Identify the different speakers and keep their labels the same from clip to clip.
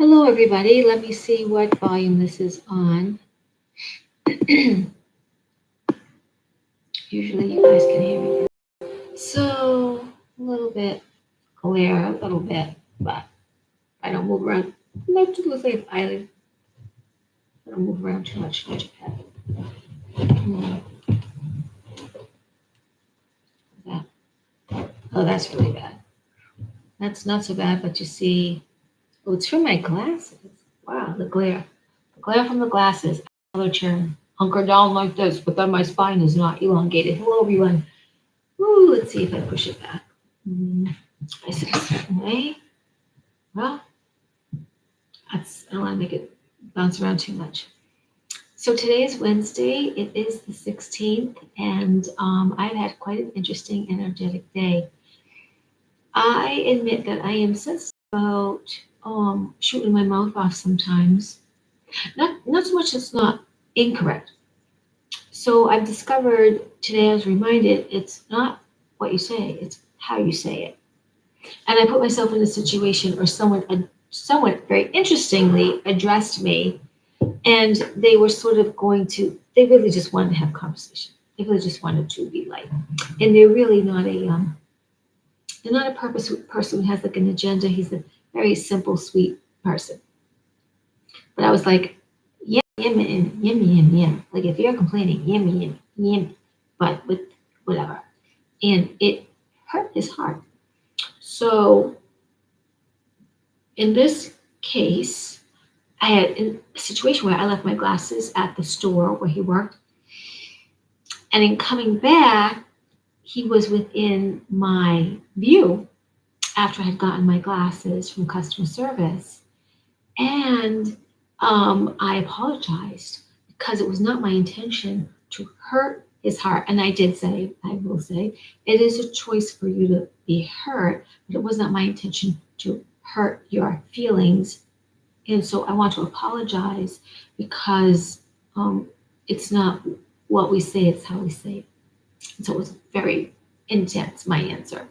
Speaker 1: Hello, everybody. Let me see what volume this is on. Usually, you guys can hear me. So, a little bit clear, a little bit, but I don't move around. Not too much. I don't move around too much. Hmm, that. Oh, that's really bad. That's not so bad, but you see, oh, it's from my glasses. Wow, the glare. The glare from the glasses. Another turn. Hunker down like this, but then my spine is not elongated. Hello, everyone. Ooh, let's see if I push it back. I sit a certain way. Well, I don't want to make it bounce around too much. So today is Wednesday. It is the 16th, and I've had quite an interesting, energetic day. I admit that I am sensitive about shooting my mouth off sometimes. Not so much it's not incorrect. So I've discovered today. I was reminded it's not what you say; it's how you say it. And I put myself in a situation where someone very interestingly addressed me, and they were sort of going to. They really just wanted to have conversation. They really just wanted to be light, and they're really not a. They're not a person who has like an agenda. He's a very simple, sweet person. But I was like, yeah, yim, yim, yim, yim, yim. Like if you're complaining, yim, yim, yim, but with whatever, and it hurt his heart. So in this case, I had a situation where I left my glasses at the store where he worked. And in coming back, he was within my view after I had gotten my glasses from customer service. And I apologized because it was not my intention to hurt his heart. And I will say, it is a choice for you to be hurt, but it was not my intention to hurt your feelings. And so I want to apologize because it's not what we say, it's how we say it. And so it was very intense, my answer,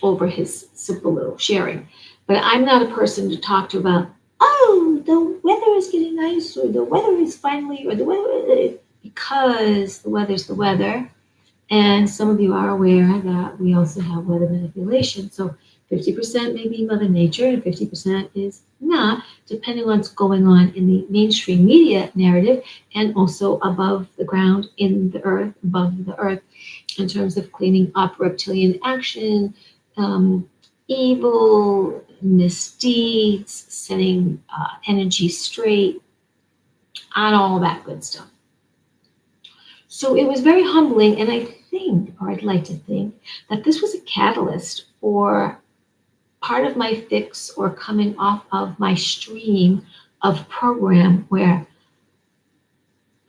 Speaker 1: over his simple little sharing. But I'm not a person to talk to about, oh, the weather is getting nice, or the weather is finally, or the weather, because the weather's the weather. And some of you are aware that we also have weather manipulation. So 50% may be Mother Nature and 50% is not, depending on what's going on in the mainstream media narrative and also above the ground in the earth, above the earth, in terms of cleaning up reptilian action, um, evil, misdeeds, setting energy straight, and all that good stuff. So it was very humbling, and I think, or I'd like to think, that this was a catalyst for part of my fix or coming off of my stream of program where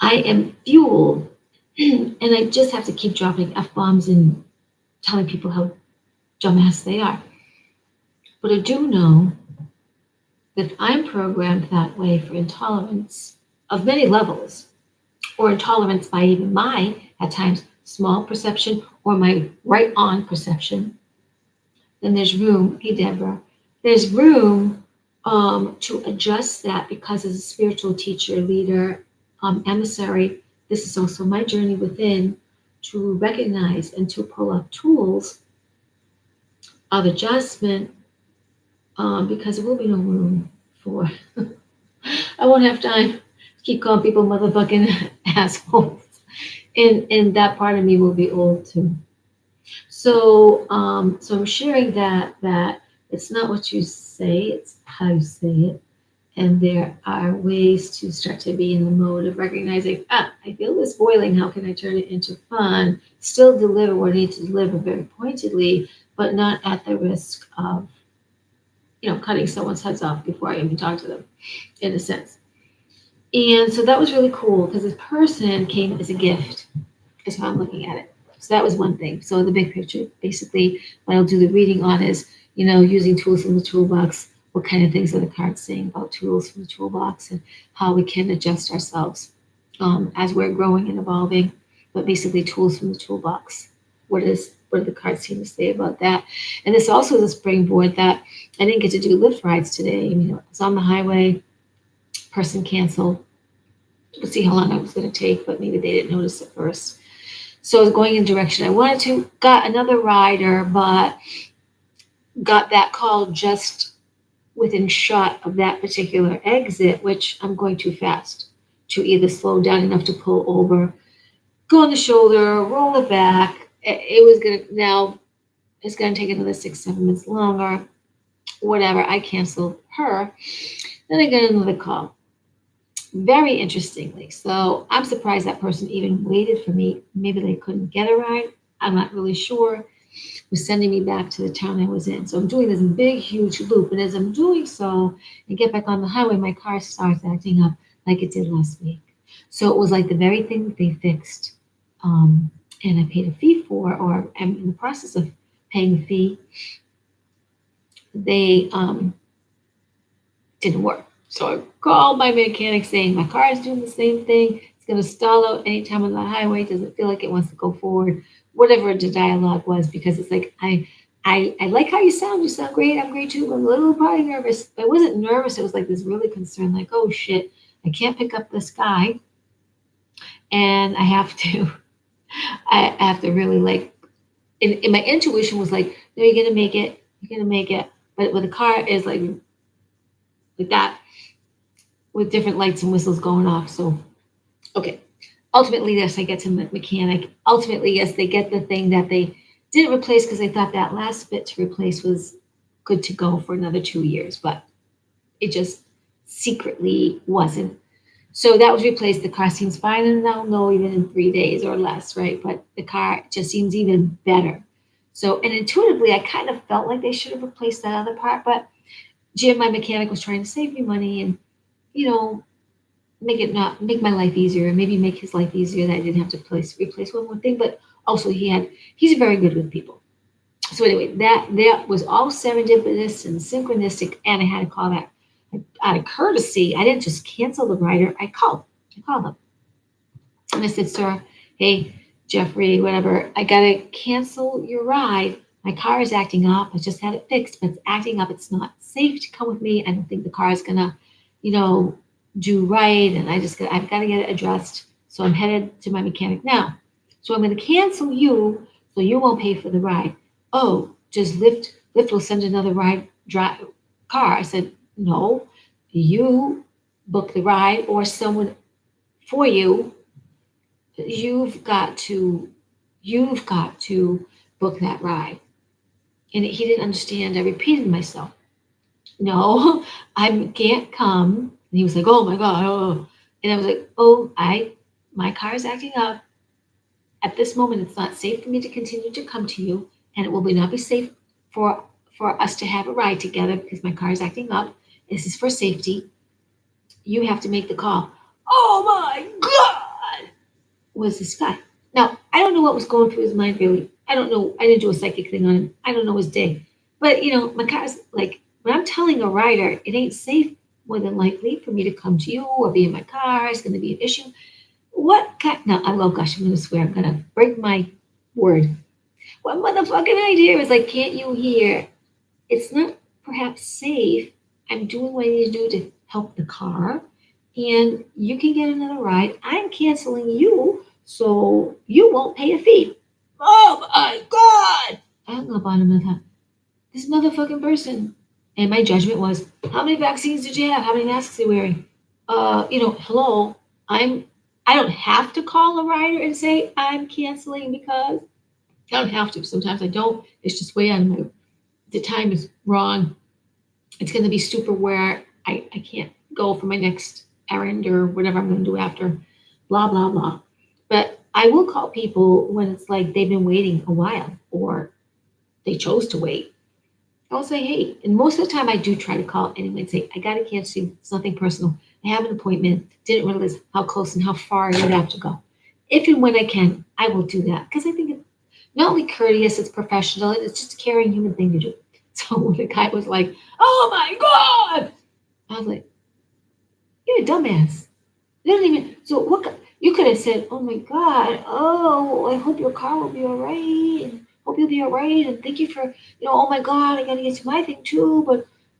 Speaker 1: I am fueled and I just have to keep dropping F bombs and telling people how dumbass they are. But I do know that I'm programmed that way for intolerance of many levels, or intolerance by even my, at times, small perception or my right on perception, then there's room, hey Deborah, there's room to adjust that because as a spiritual teacher, leader, emissary, this is also my journey within to recognize and to pull up tools of adjustment because there will be no room for, I won't have time to keep calling people motherfucking assholes. And that part of me will be old too. So I'm sharing that it's not what you say, it's how you say it. And there are ways to start to be in the mode of recognizing, I feel this boiling. How can I turn it into fun? Still deliver what I need to deliver very pointedly, but not at the risk of, cutting someone's heads off before I even talk to them, in a sense. And so that was really cool because this person came as a gift, is how I'm looking at it. So that was one thing. So the big picture, basically, what I'll do the reading on is, using tools from the toolbox. What kind of things are the cards saying about tools from the toolbox and how we can adjust ourselves as we're growing and evolving. But basically, tools from the toolbox. What what did the cards seem to say about that? And this also is a springboard that I didn't get to do lift rides today. I mean, I was on the highway, person canceled. We'll see how long I was going to take, but maybe they didn't notice at first. So I was going in the direction I wanted to. Got another rider, but got that call just within shot of that particular exit, which I'm going too fast to either slow down enough to pull over, go on the shoulder, roll it back. It was going to, now it's going to take another 6-7 minutes longer. Whatever. I canceled her. Then I got another call. Very interestingly. So I'm surprised that person even waited for me. Maybe they couldn't get a ride. I'm not really sure. Was sending me back to the town I was in. So I'm doing this big, huge loop. And as I'm doing so and get back on the highway, my car starts acting up like it did last week. So it was like the very thing that they fixed. And I paid a fee for, or I'm in the process of paying the fee. They didn't work. So I called my mechanic saying my car is doing the same thing. It's going to stall out anytime on the highway. Doesn't feel like it wants to go forward. Whatever the dialogue was, because it's like I like how you sound. You sound great. I'm great too. I'm a little probably nervous. I wasn't nervous. It was like this really concern, like, oh shit, I can't pick up this guy, and I have to really like. And my intuition was like, no, you're gonna make it. You're gonna make it. But with the car is like that, with different lights and whistles going off. So, okay. Ultimately, yes, I get to the mechanic. Ultimately, yes, they get the thing that they didn't replace because they thought that last bit to replace was good to go for another 2 years, but it just secretly wasn't. So that was replaced. The car seems fine, and I'll know even in 3 days or less, right? But the car just seems even better. So, and intuitively, I kind of felt like they should have replaced that other part, but Jim, my mechanic, was trying to save me money and, you know, make my life easier, and maybe make his life easier that I didn't have to replace one more thing. But also he's very good with people. So anyway, that was all serendipitous and synchronistic, and I had to call that out of courtesy. I didn't just cancel the rider. I called them, and I said, sir, hey, Jeffrey, whatever, I gotta cancel your ride. My car is acting up. I just had it fixed, but it's acting up. It's not safe to come with me. I don't think the car is gonna, do right, and I've got to get it addressed. So I'm headed to my mechanic now. So I'm going to cancel you, so you won't pay for the ride. Oh, just Lyft will send another car. I said, no, you book the ride, or someone for you. You've got to book that ride. And he didn't understand. I repeated myself. No, I can't come. And he was like, oh my God. Oh. And I was like, my car is acting up. At this moment, it's not safe for me to continue to come to you. And it will not be safe for us to have a ride together because my car is acting up. This is for safety. You have to make the call. Oh my God, was this guy. Now, I don't know what was going through his mind really. I don't know. I didn't do a psychic thing on him. I don't know his day. But, my car's like, when I'm telling a rider, it ain't safe more than likely for me to come to you or be in my car. It's going to be an issue. What kind? No, oh gosh, I'm going to swear. I'm going to break my word. What motherfucking idea is like, can't you hear? It's not perhaps safe. I'm doing what I need to do to help the car. And you can get another ride. I'm canceling you, so you won't pay a fee. Oh my God! I hung up on him and thought, this motherfucking person. And my judgment was, how many vaccines did you have? How many masks are you wearing? Hello. I don't have to call a rider and say I'm canceling because I don't have to. Sometimes I don't. It's just way on the time is wrong. It's going to be super where I can't go for my next errand or whatever I'm going to do after, blah, blah, blah. But I will call people when it's like they've been waiting a while or they chose to wait. I'll say, hey, and most of the time I do try to call anyway and say, I got to cancel you. It's nothing personal. I have an appointment. Didn't realize how close and how far I would have to go. If and when I can, I will do that because I think it's not only courteous, it's professional, and it's just a caring human thing to do. So when the guy was like, oh my God, I was like, you're a dumbass. You don't even, so what, you could have said, oh my God, oh, I hope your car will be all right. Hope you'll be all right. And thank you for, oh my God, I got to get to my thing too.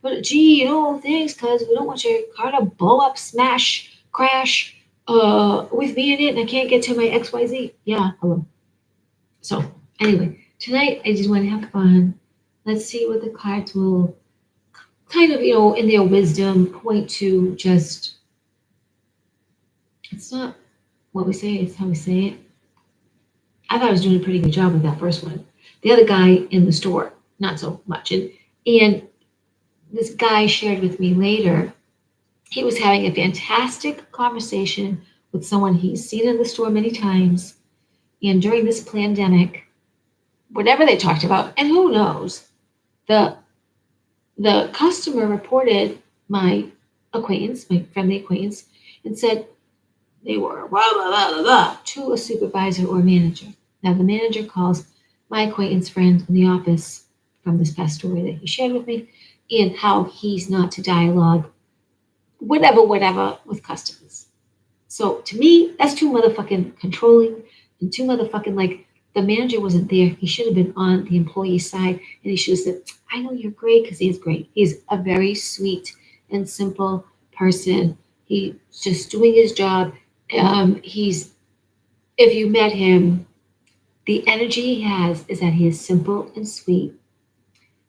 Speaker 1: But gee, thanks, because we don't want your car to blow up, smash, crash with me in it. And I can't get to my XYZ. Yeah, hello. So, anyway, tonight I just want to have fun. Let's see what the cards will kind of, in their wisdom, point to. Just, it's not what we say, it's how we say it. I thought I was doing a pretty good job with that first one. The other guy in the store, not so much. And this guy shared with me later, he was having a fantastic conversation with someone he's seen in the store many times. And during this pandemic, whatever they talked about, and who knows, the the customer reported my acquaintance, my friendly acquaintance, and said they were blah, blah, blah, blah, blah, to a supervisor or manager. Now, the manager calls my acquaintance friend in the office from this past story that he shared with me, and how he's not to dialogue, whatever, with customers. So to me, that's too motherfucking controlling and too motherfucking like the manager wasn't there. He should have been on the employee side and he should have said, I know you're great because he is great. He's a very sweet and simple person. He's just doing his job. He's, if you met him, the energy he has is that he is simple and sweet.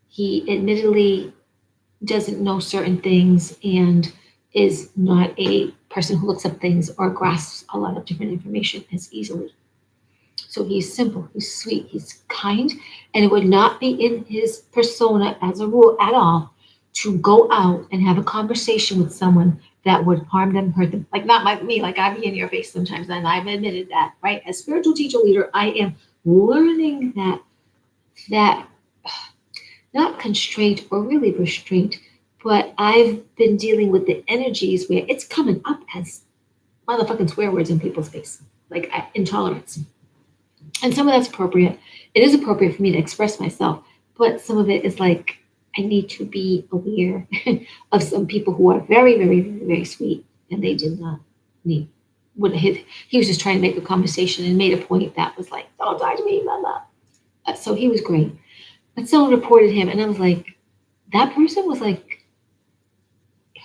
Speaker 1: He admittedly doesn't know certain things and is not a person who looks up things or grasps a lot of different information as easily. So he's simple, he's sweet, he's kind, and it would not be in his persona as a rule at all to go out and have a conversation with someone that would harm them, hurt them. Like not like me, like I'm in your face sometimes, and I've admitted that, right? As spiritual teacher leader, I am learning that not constraint or really restraint, but I've been dealing with the energies where it's coming up as motherfucking swear words in people's face, like intolerance. And some of that's appropriate. It is appropriate for me to express myself, but some of it is like I need to be aware of some people who are very, very, very, very sweet, and they did not need. He was just trying to make a conversation and made a point that was like, "Don't talk to me," blah blah. So he was great, but someone reported him, and I was like, that person was like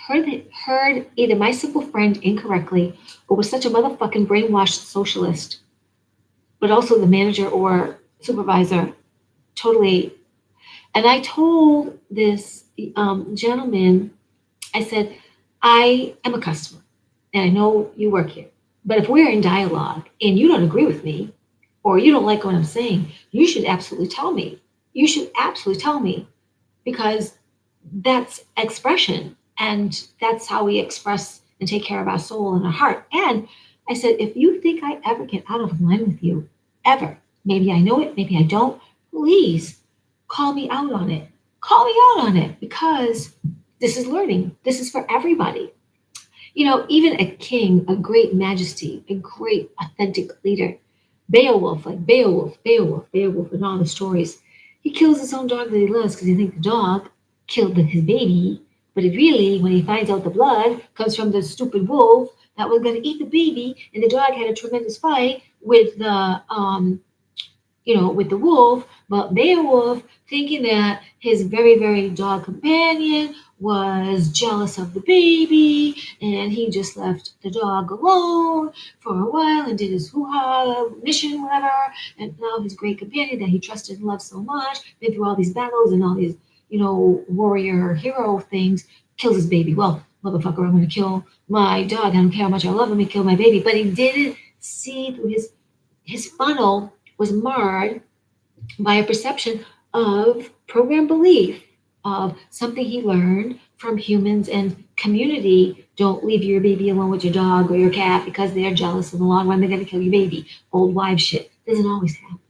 Speaker 1: heard either my simple friend incorrectly or was such a motherfucking brainwashed socialist, but also the manager or supervisor totally. And I told this gentleman, I said, I am a customer and I know you work here. But if we're in dialogue and you don't agree with me or you don't like what I'm saying, you should absolutely tell me. You should absolutely tell me because that's expression and that's how we express and take care of our soul and our heart. And I said, if you think I ever get out of line with you, ever, maybe I know it, maybe I don't, please call me out on it. Call me out on it because this is learning. This is for everybody. Even a king, a great majesty, a great authentic leader, Beowulf, like Beowulf, and all the stories. He kills his own dog that he loves because he thinks the dog killed his baby. But really, when he finds out the blood comes from the stupid wolf that was going to eat the baby, and the dog had a tremendous fight with with the wolf, but Beowulf, thinking that his very, very dog companion was jealous of the baby, and he just left the dog alone for a while and did his hoo-ha mission, whatever. And now his great companion that he trusted and loved so much, been through all these battles and all these, warrior hero things, kills his baby. Well, motherfucker, I'm going to kill my dog. I don't care how much I love him. He killed my baby. But he didn't see through his funnel was marred by a perception of program belief of something he learned from humans and community. Don't leave your baby alone with your dog or your cat because they're jealous. In the long run, they're going to kill your baby. Old wives shit. Doesn't always happen.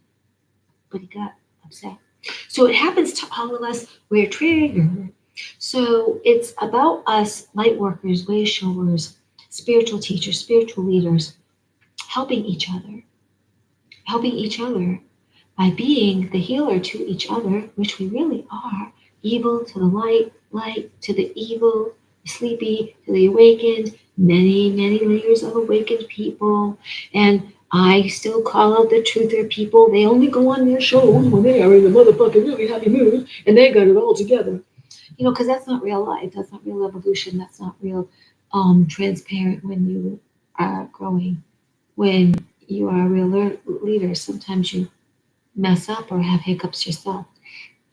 Speaker 1: But he got upset. So it happens to all of us. We're triggered. So it's about us, light workers, way showers, spiritual teachers, spiritual leaders, helping each other by being the healer to each other, which we really are. Evil to the light, light to the evil, sleepy to the awakened, many, many layers of awakened people. And I still call out the truther people. They only go on their shows when they are in a motherfucking really happy mood and they got it all together. Because that's not real life. That's not real evolution. That's not real transparent when you are growing. When you are a real leader, sometimes you mess up or have hiccups yourself.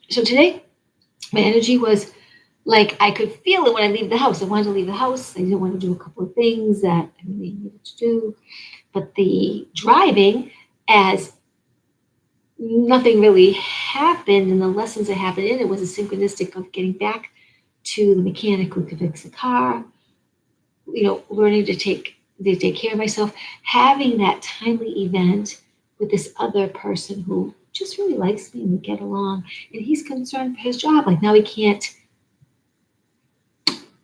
Speaker 1: So today, my energy was like I could feel it when I leave the house. I wanted to leave the house. I didn't want to do a couple of things that I really needed to do. But the driving, as nothing really happened, and the lessons that happened in it was a synchronistic of getting back to the mechanic who could fix the car, learning to take care of myself, having that timely event with this other person who just really likes me and we get along, and he's concerned for his job. Like now he can't.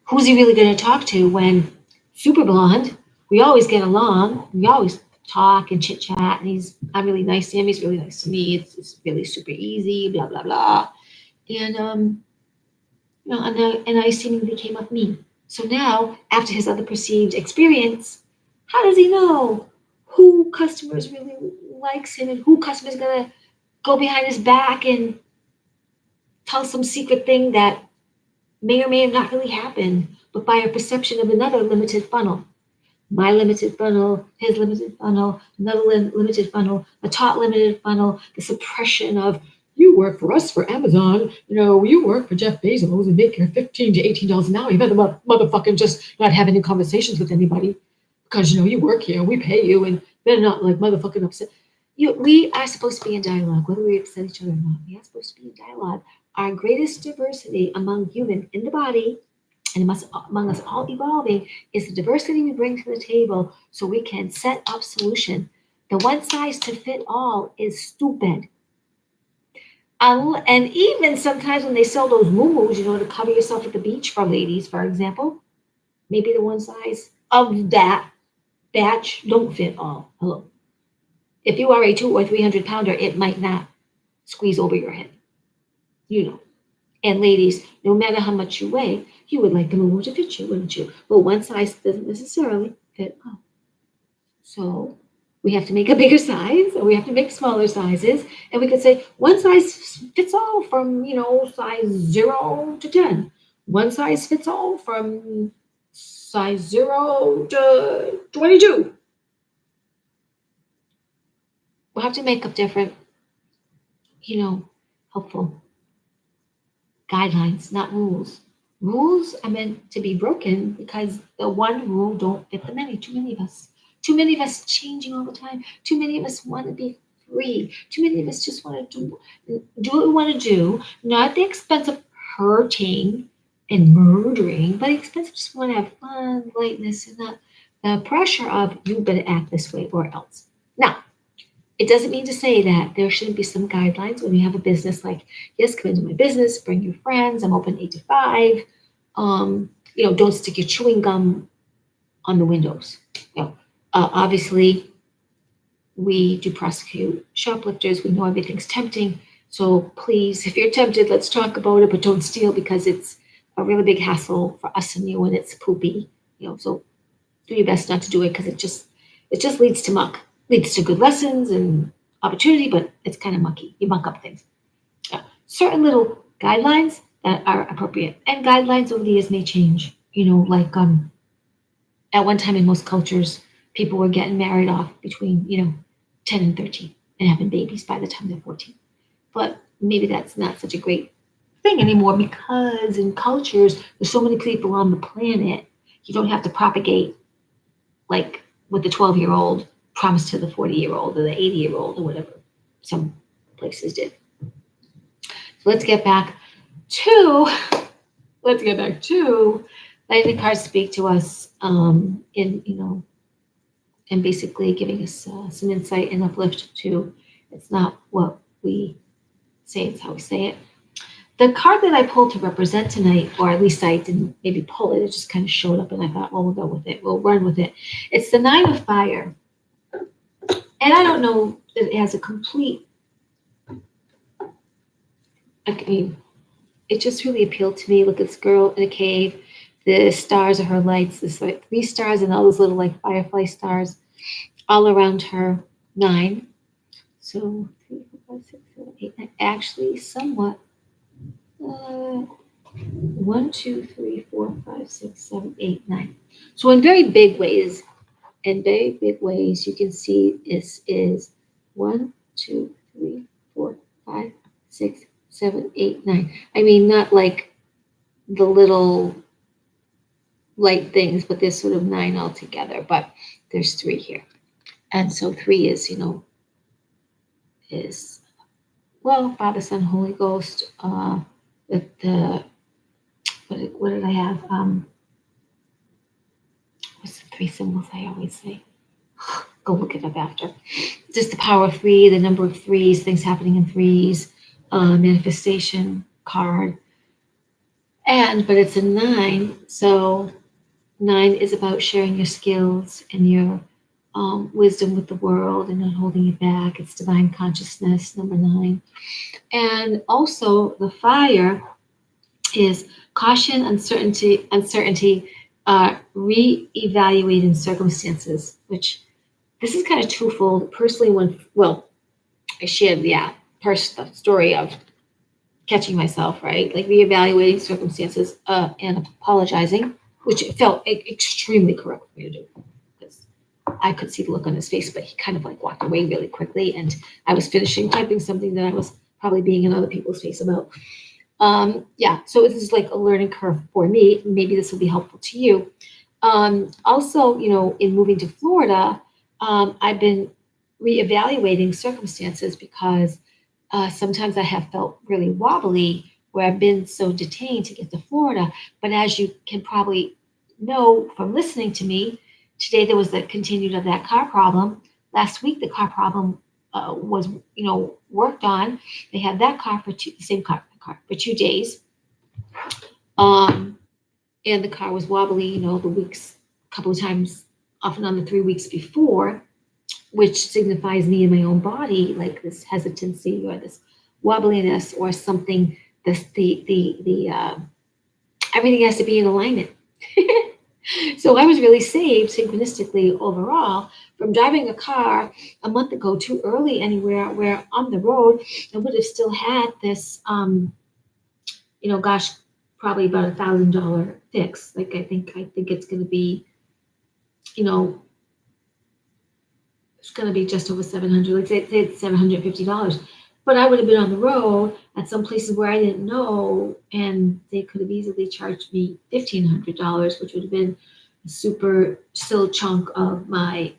Speaker 1: Who's he really going to talk to when super blonde? We always get along. We always talk and chit chat, and I'm really nice to him. He's really nice to me. It's really super easy. Blah blah blah. And and I seemingly came up me. So now, after his other perceived experience, how does he know who customers really likes him and who customers gonna go behind his back and tell some secret thing that may or may have not really happened, but by a perception of another limited funnel? My limited funnel, his limited funnel, another limited funnel, a taught limited funnel, the suppression of you work for us for Amazon, you work for Jeff Bezos and make your $15 to $18 an hour. You better motherfucking just not have any conversations with anybody because you work here, we pay you, and they're not like motherfucking upset. We are supposed to be in dialogue, whether we upset each other or not. We are supposed to be in dialogue. Our greatest diversity among humans in the body and among us all evolving is the diversity we bring to the table so we can set up solution. The one size to fit all is stupid. And even sometimes when they sell those moo-moos, to cover yourself at the beach for ladies, for example, maybe the one size of that batch don't fit all. Hello. If you are a 200 or 300 pounder, it might not squeeze over your head. And ladies, no matter how much you weigh, you would like the moo to fit you, wouldn't you? But one size doesn't necessarily fit all. So we have to make a bigger size, or we have to make smaller sizes. And we could say one size fits all from, size 0 to 10. One size fits all from size 0 to 22. We'll have to make up different, helpful guidelines, not rules. Rules are meant to be broken because the one rule don't fit the many. Too many of us. Too many of us changing all the time. Too many of us want to be free. Too many of us just want to do what we want to do, not at the expense of hurting and murdering, but at the expense of just want to have fun, lightness, and not the pressure of you better act this way or else. Now, it doesn't mean to say that there shouldn't be some guidelines when you have a business, like, yes, come into my business, bring your friends, I'm open 8 to 5. Don't stick your chewing gum on the windows. Obviously, we do prosecute shoplifters. We know everything's tempting. So please, if you're tempted, let's talk about it, but don't steal because it's a really big hassle for us and you, and it's poopy. So do your best not to do it because it just leads to muck. Leads to good lessons and opportunity, but it's kind of mucky. You muck up things. Certain little guidelines that are appropriate, and guidelines over the years may change. At one time in most cultures, people were getting married off between 10 and 13 and having babies by the time they're 14. But maybe that's not such a great thing anymore because in cultures, there's so many people on the planet, you don't have to propagate like with the 12-year-old promised to the 40-year-old or the 80-year-old or whatever some places did. So let's get back to letting the cards speak to us and basically giving us some insight and uplift to it's not what we say, it's how we say it. The card that I pulled to represent tonight, or at least I didn't maybe pull it, it just kind of showed up and I thought, well, we'll go with it. We'll run with it. It's the Nine of Fire. And I don't know that it has a complete, it just really appealed to me. Look at this girl in a cave. The stars are her lights. There's like 3 stars and all those little like firefly stars. all around her 9. So 3, 4, 5, 6, 7, 8, 9. Actually, somewhat. 1, 2, 3, 4, 5, 6, 7, 8, 9. So in very big ways, you can see this is 1, 2, 3, 4, 5, 6, 7, 8, 9. I mean, not like the little light things, but there's sort of 9 altogether. But there's 3 here, and so 3 is, is well, Father, Son, Holy Ghost. The what did I have? What's the 3 symbols I always say? Go look it up after. Just the power of 3, the number of threes, things happening in threes, manifestation card. But it's a 9, so 9 is about sharing your skills and your wisdom with the world and not holding it back. It's divine consciousness, number 9. And also the fire is caution, uncertainty, re-evaluating circumstances, which this is kind of twofold. Personally, I shared the story of catching myself, right? Like reevaluating circumstances and apologizing, which it felt extremely correct for me to do because I could see the look on his face, but he kind of like walked away really quickly, and I was finishing typing something that I was probably being in other people's face about. So this is like a learning curve for me. Maybe this will be helpful to you. Also, in moving to Florida, I've been reevaluating circumstances because sometimes I have felt really wobbly where I've been so detained to get to Florida. But as you can probably know from listening to me, today there was the continued of that car problem. Last week, the car problem was, worked on. They had that car the same car for 2 days. And the car was wobbly, the weeks, a couple of times, off and on the 3 weeks before, which signifies me in my own body, like this hesitancy or this wobbliness or something. Everything has to be in alignment. So I was really saved synchronistically overall from driving a car a month ago too early anywhere where on the road I would have still had this, probably about $1,000 fix. Like I think it's going to be, it's going to be just over 700. Let's say it's $750. But I would have been on the road at some places where I didn't know, and they could have easily charged me $1,500, which would have been a super still chunk of my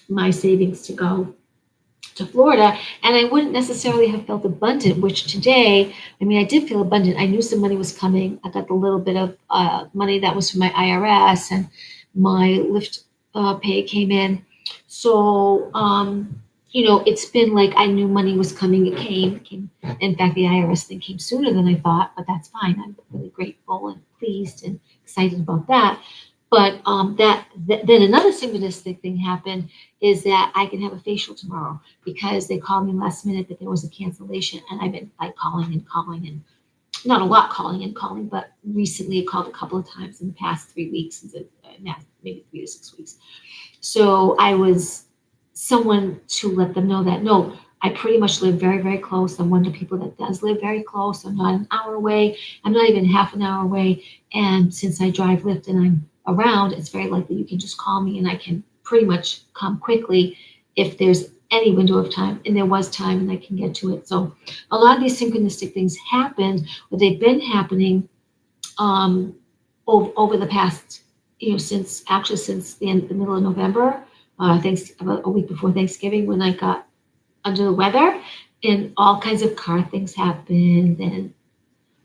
Speaker 1: my savings to go to Florida. And I wouldn't necessarily have felt abundant, which today, I did feel abundant. I knew some money was coming. I got the little bit of money that was from my IRS, and my Lyft pay came in. So, it's been like I knew money was coming. It came. In fact, the IRS thing came sooner than I thought, but that's fine. I'm really grateful and pleased and excited about that. But then another synchronistic thing happened is that I can have a facial tomorrow because they called me last minute that there was a cancellation, and I've been like calling and not a lot calling, but recently I called a couple of times in the past 3 weeks, maybe 3 to 6 weeks. So I was someone to let them know that no, I pretty much live very, very close. I'm one of the people that does live very close. I'm not an hour away. I'm not even half an hour away. And since I drive Lyft and I'm around, it's very likely you can just call me and I can pretty much come quickly if there's any window of time. And there was time and I can get to it. So a lot of these synchronistic things happened, but they've been happening over the past, since the middle of November, about a week before Thanksgiving, when I got under the weather and all kinds of car things happened. And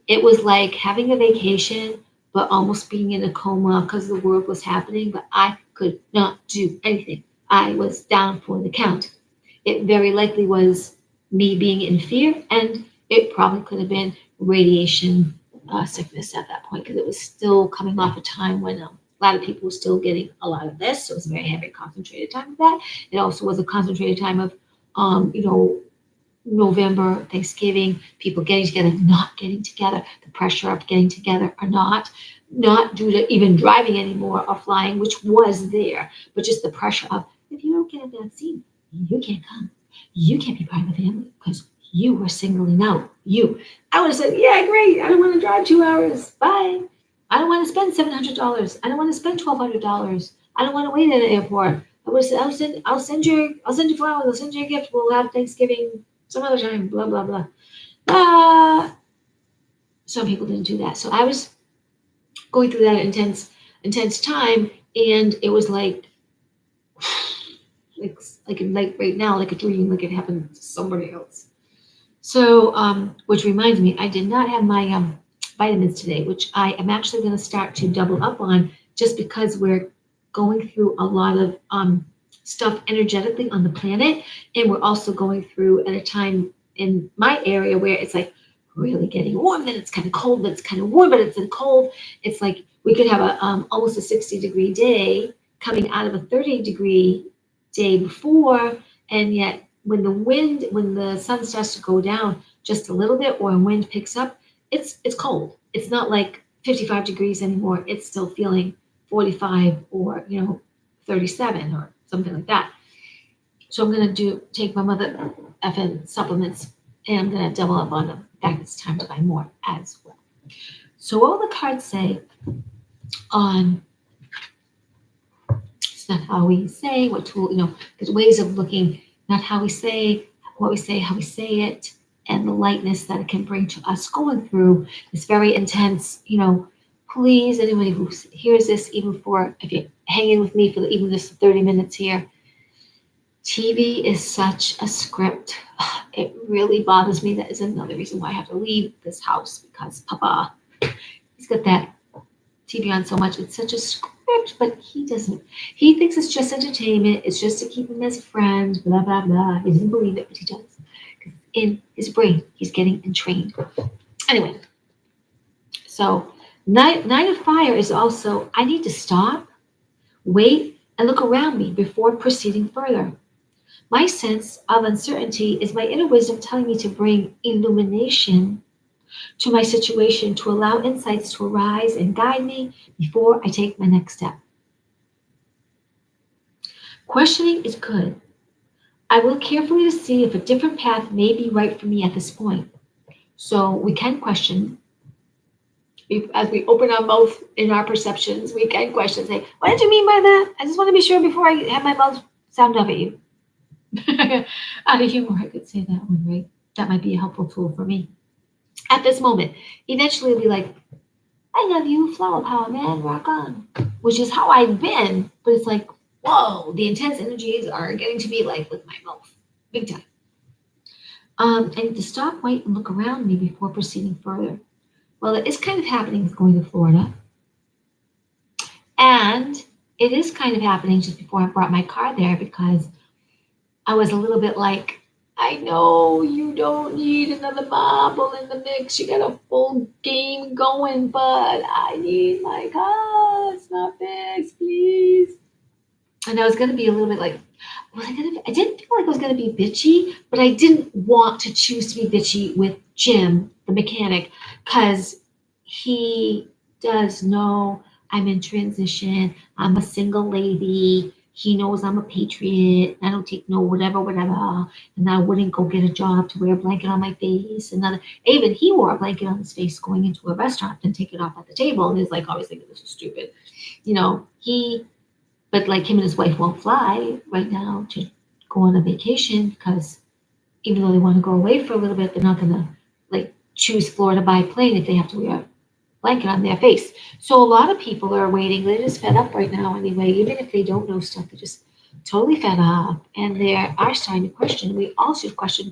Speaker 1: it was like having a vacation, but almost being in a coma because the world was happening, but I could not do anything. I was down for the count. It very likely was me being in fear, and it probably could have been radiation sickness at that point because it was still coming off a time when a lot of people were still getting a lot of this. So it was a very heavy, concentrated time of that. It also was a concentrated time of, November, Thanksgiving, people getting together, not getting together, the pressure of getting together or not. not due to even driving anymore or flying, which was there, but just the pressure of, if you don't get a vaccine, you can't come. You can't be part of the family because you were singling out you. I would have said, yeah, great. I don't want to drive 2 hours. Bye. I don't want to spend $700. I don't want to spend $1,200. I don't want to wait at an airport. I would say, I'll send you flowers. I'll send you a gift. We'll have Thanksgiving some other time. Blah blah blah. Some people didn't do that. So I was going through that intense time, and it was like like right now, like a dream, like it happened to somebody else. So, which reminds me, I did not have my vitamins today, which I am actually going to start to double up on, just because we're going through a lot of stuff energetically on the planet, and we're also going through at a time in my area where it's like really getting warm, then it's kind of cold, then it's kind of warm, but it's then cold. It's like we could have a almost a 60-degree day coming out of a 30-degree day before, and yet when the sun starts to go down just a little bit, or wind picks up, it's cold. It's not like 55 degrees anymore. It's still feeling 45 or 37 or something like that. So I'm gonna take my mother effing supplements, and I'm gonna double up on them. In fact, it's time to buy more as well. So all the cards say on, it's not how we say, what tool, there's ways of looking, not how we say, what we say, how we say it, and the lightness that it can bring to us going through this very intense, please, anybody who hears this, even if you're hanging with me for even this 30 minutes here, TV is such a script. It really bothers me. That is another reason why I have to leave this house, because Papa, he's got that TV on so much. It's such a script, but he doesn't. He thinks it's just entertainment. It's just to keep him as friends, blah, blah, blah. He doesn't believe it, but he does. In his brain, he's getting entrained. Anyway, so Nine of Fire is also, I need to stop, wait, and look around me before proceeding further. My sense of uncertainty is my inner wisdom telling me to bring illumination to my situation, to allow insights to arise and guide me before I take my next step. Questioning is good. I will carefully see if a different path may be right for me at this point. So we can question. As we open our mouth in our perceptions, we can question, say, what did you mean by that? I just want to be sure before I have my mouth sound up at you. Out of humor, I could say that one, right? That might be a helpful tool for me. At this moment, eventually it'll be like, I love you, flower power, man, rock on. Which is how I've been, but it's like, whoa, the intense energies are getting to be like with my mouth. Big time. I need to stop, wait, and look around me before proceeding further. Well, it is kind of happening with going to Florida. And it is kind of happening just before I brought my car there, because I was a little bit like, I know you don't need another marble in the mix. You got a full game going, but I need my car. It's not fixed, please. And I was going to be a little bit like, I didn't feel like I was going to be bitchy, but I didn't want to choose to be bitchy with Jim, the mechanic, because he does know I'm in transition. I'm a single lady. He knows I'm a patriot. I don't take no whatever, and I wouldn't go get a job to wear a blanket on my face. Even he wore a blanket on his face going into a restaurant and take it off at the table. And he's like always thinking this is stupid. But like him and his wife won't fly right now to go on a vacation, because even though they want to go away for a little bit, they're not going to like choose Florida by plane if they have to wear a blanket on their face. So a lot of people are waiting. They're just fed up right now anyway. Even if they don't know stuff, they're just totally fed up, and they are starting to question. We all should question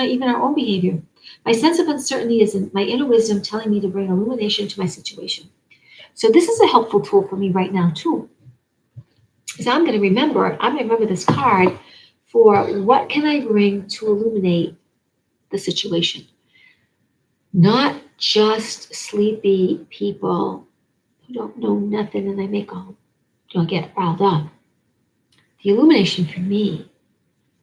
Speaker 1: even our own behavior. My sense of uncertainty is my inner wisdom telling me to bring illumination to my situation. So this is a helpful tool for me right now too. So I'm going to remember this card for what can I bring to illuminate the situation. Not just sleepy people who don't know nothing and they don't get riled up. The illumination for me.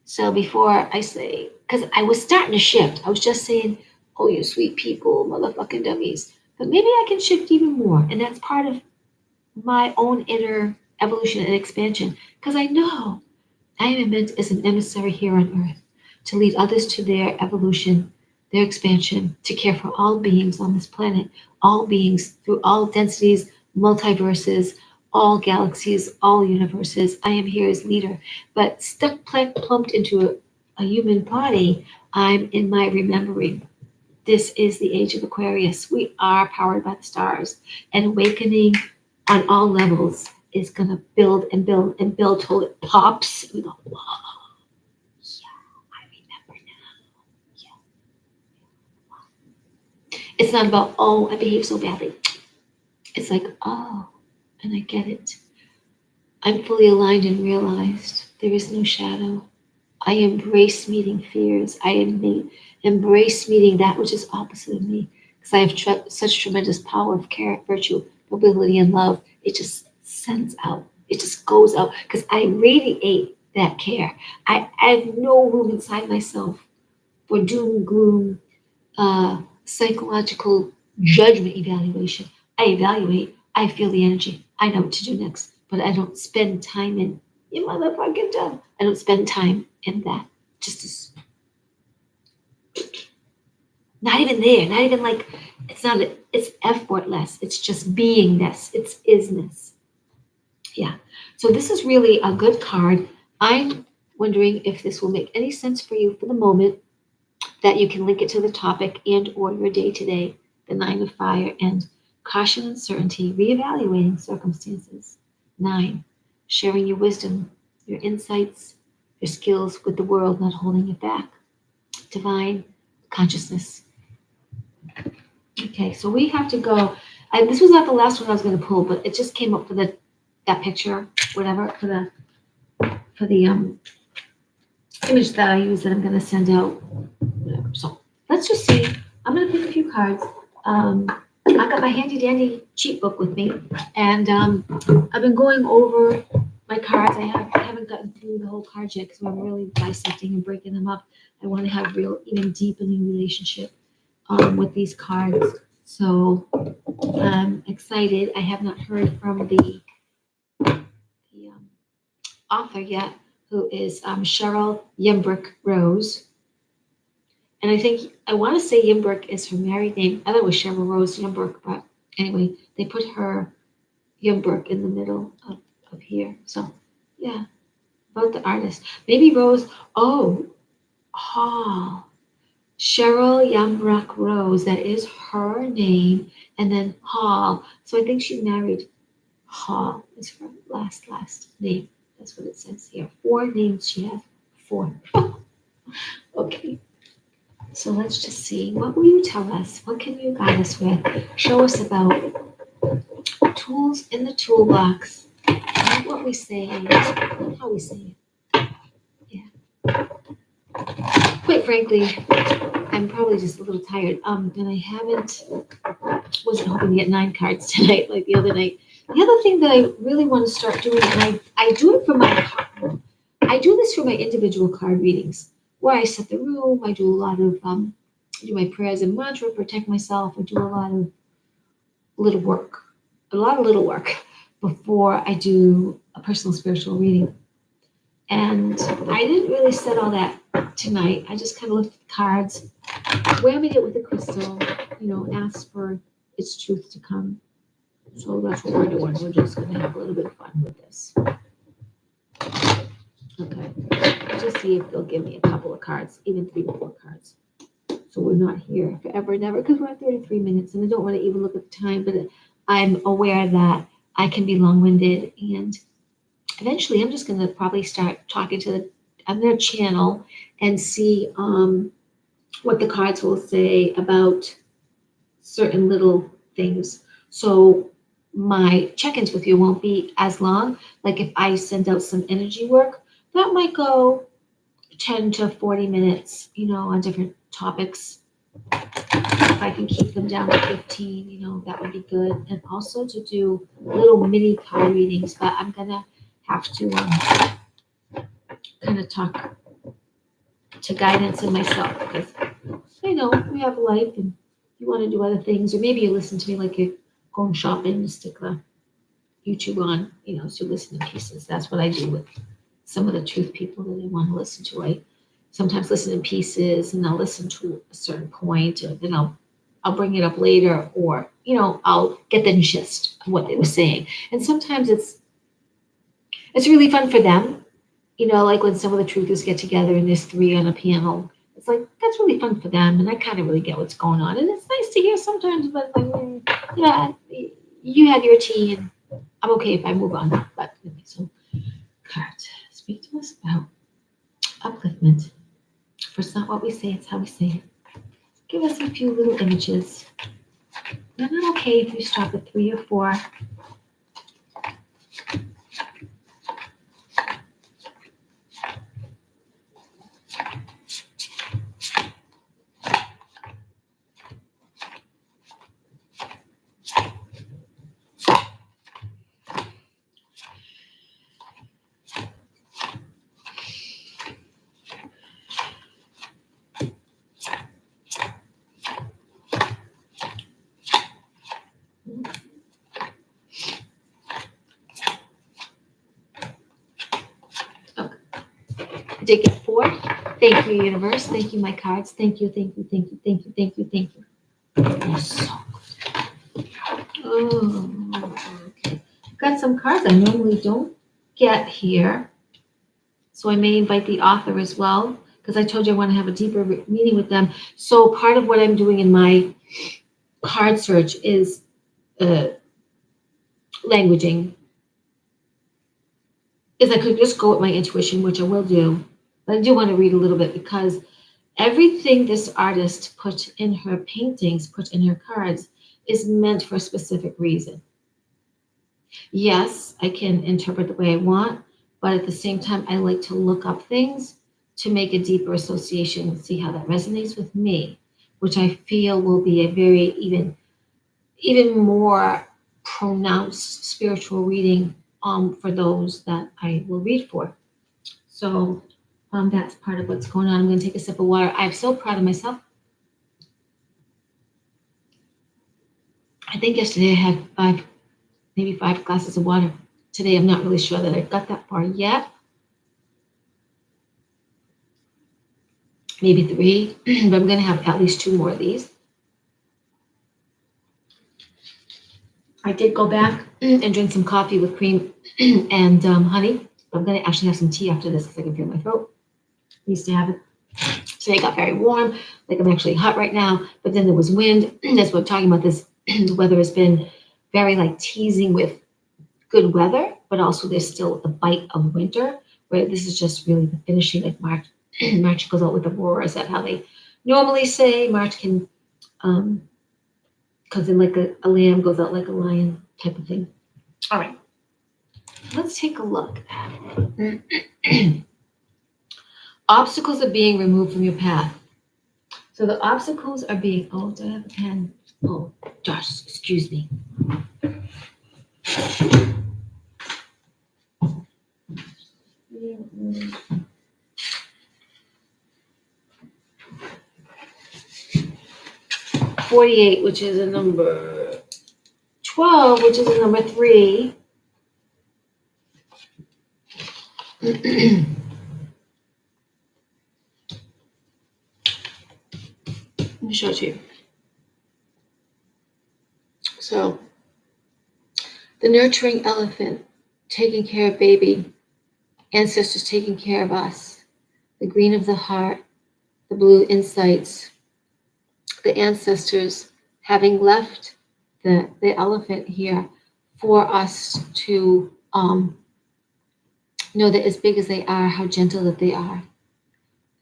Speaker 1: So before I say, because I was starting to shift, I was just saying, oh, you sweet people, motherfucking dummies. but maybe I can shift even more. And that's part of my own inner evolution and expansion because I know I am meant as an emissary here on earth to lead others to their evolution, their expansion, to care for all beings on this planet, all beings through all densities, multiverses, all galaxies, all universes. I am here as leader, but stuck plumped into a human body, I'm in my remembering. This is the age of Aquarius. We are powered by the stars, and awakening on all levels is going to build and build and build till it pops. We go, whoa, yeah, I remember now. Yeah. It's not about, oh, I behaved so badly. It's like, oh, and I get it. I'm fully aligned and realized there is no shadow. I embrace meeting fears. Embrace meeting that which is opposite of me because I have such tremendous power of care, virtue, nobility, and love. It just sends out. It just goes out because I radiate that care. I have no room inside myself for doom, gloom, psychological judgment evaluation. I evaluate. I feel the energy. I know what to do next, but I don't spend time in, you motherfucking done. I don't spend time in that. Just as, not even there. Not even like, it's effortless. It's just beingness. It's isness. Yeah. So this is really a good card. I'm wondering if this will make any sense for you for the moment, that you can link it to the topic and or your day today, the 9 of fire, and caution, uncertainty, reevaluating circumstances. 9, sharing your wisdom, your insights, your skills with the world, not holding it back. Divine consciousness. Okay, so we have to go. And this was not the last one I was going to pull, but it just came up for that picture, whatever, for the image that I use that I'm going to send out. Whatever. So let's just see. I'm going to pick a few cards. I got my handy dandy cheat book with me, and I've been going over my cards. I haven't gotten through the whole card yet because I'm really dissecting and breaking them up. I want to have real, even deepening relationship with these cards. So I'm excited. I have not heard from the author yet, who is Cheryl Yembrick Rose. And I think, I want to say Yembrick is her married name. I thought it was Cheryl Rose Yembrick, but anyway, they put her Yembrick in the middle of here. So, yeah, about the artist. Maybe Rose, Hall. Cheryl Yembrick Rose, that is her name, and then Hall. So I think she married Hall, is her last name. That's what it says here. 4 names she has. 4. Okay. So let's just see. What will you tell us? What can you guide us with? Show us about tools in the toolbox. Not what we say, how we say it. Yeah. Quite frankly, I'm probably just a little tired. And I wasn't hoping to get 9 cards tonight like the other night. The other thing that I really want to start doing, and I do it for I do this for my individual card readings, where I set the room. I do a lot of, do my prayers and mantra, protect myself. I do a lot of little work before I do a personal spiritual reading. And I didn't really set all that tonight. I just kind of looked at the cards, whammied it with a crystal, asked for its truth to come. So that's what we're doing. We're just going to have a little bit of fun with this. Okay. Just see if they'll give me a couple of cards, even 3 or 4 cards. So we're not here forever and ever, because we're at 33 minutes and I don't want to even look at the time, but I'm aware that I can be long-winded, and eventually I'm just going to probably start talking to their channel and see what the cards will say about certain little things. So my check-ins with you won't be as long. Like if I send out some energy work, that might go 10 to 40 minutes, on different topics. If I can keep them down to 15, that would be good. And also to do little mini card readings, but I'm gonna have to kind of talk to guidance and myself, because we have life and you want to do other things, or maybe you listen to me like you're going shopping and stick the YouTube on, so you listen to pieces. That's what I do with some of the truth people that I want to listen to. I sometimes listen in pieces, and I'll listen to a certain point, and then I'll bring it up later, or I'll get the gist of what they were saying. And sometimes it's really fun for them, like when some of the truthers get together and there's three on a panel. It's like that's really fun for them, and I kind of really get what's going on, and it's nice to hear sometimes. But like, yeah, you had your tea, and I'm okay if I move on. But anyway, so cards speak to us about upliftment. For it's not what we say, it's how we say it. Give us a few little images. And I'm okay if you stop at 3 or 4. Did get 4. Thank you, universe. Thank you, my cards. Thank you, thank you, thank you, thank you, thank you, thank you. You're so good. Oh, okay. I've got some cards I normally don't get here. So I may invite the author as well, because I told you I want to have a deeper meeting with them. So part of what I'm doing in my card search is languaging. Is I could just go with my intuition, which I will do. But I do want to read a little bit, because everything this artist put in her paintings, put in her cards, is meant for a specific reason. Yes, I can interpret the way I want, but at the same time, I like to look up things to make a deeper association and see how that resonates with me, which I feel will be a very even more pronounced spiritual reading for those that I will read for. So that's part of what's going on. I'm going to take a sip of water. I'm so proud of myself. I think yesterday I had maybe 5 glasses of water. Today, I'm not really sure that I got that far yet. Maybe 3, but I'm going to have at least 2 more of these. I did go back and drink some coffee with cream and honey. I'm going to actually have some tea after this because I can feel my throat. I used to have it. Today got very warm, like I'm actually hot right now, but then there was wind. That's what I'm talking about. This the weather has been very like teasing with good weather, but also there's still the bite of winter, where this is just really the finishing, like March. March goes out with the roar. Is that how they normally say? March can, because then like a lamb goes out like a lion type of thing. All right, let's take a look at obstacles are being removed from your path. So the obstacles are being, oh, do I have a pen? Oh, Josh, excuse me. $48, which is a number 12, which is a number 3. Let me show it to you. So, the nurturing elephant taking care of baby, ancestors taking care of us, the green of the heart, the blue insights, the ancestors having left the elephant here for us to know that as big as they are, how gentle that they are,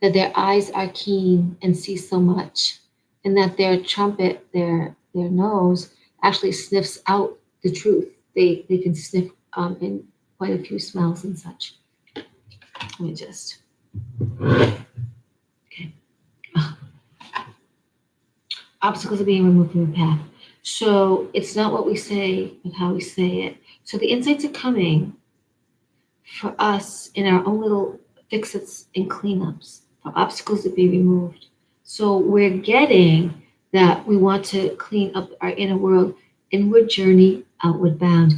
Speaker 1: that their eyes are keen and see so much, and that their trumpet, their nose, actually sniffs out the truth. They can sniff in quite a few smells and such. Let me just, okay. Obstacles are being removed from the path. So it's not what we say, but how we say it. So the insights are coming for us in our own little fix-its and cleanups, for obstacles to be removed. So we're getting that we want to clean up our inner world, inward journey, outward bound.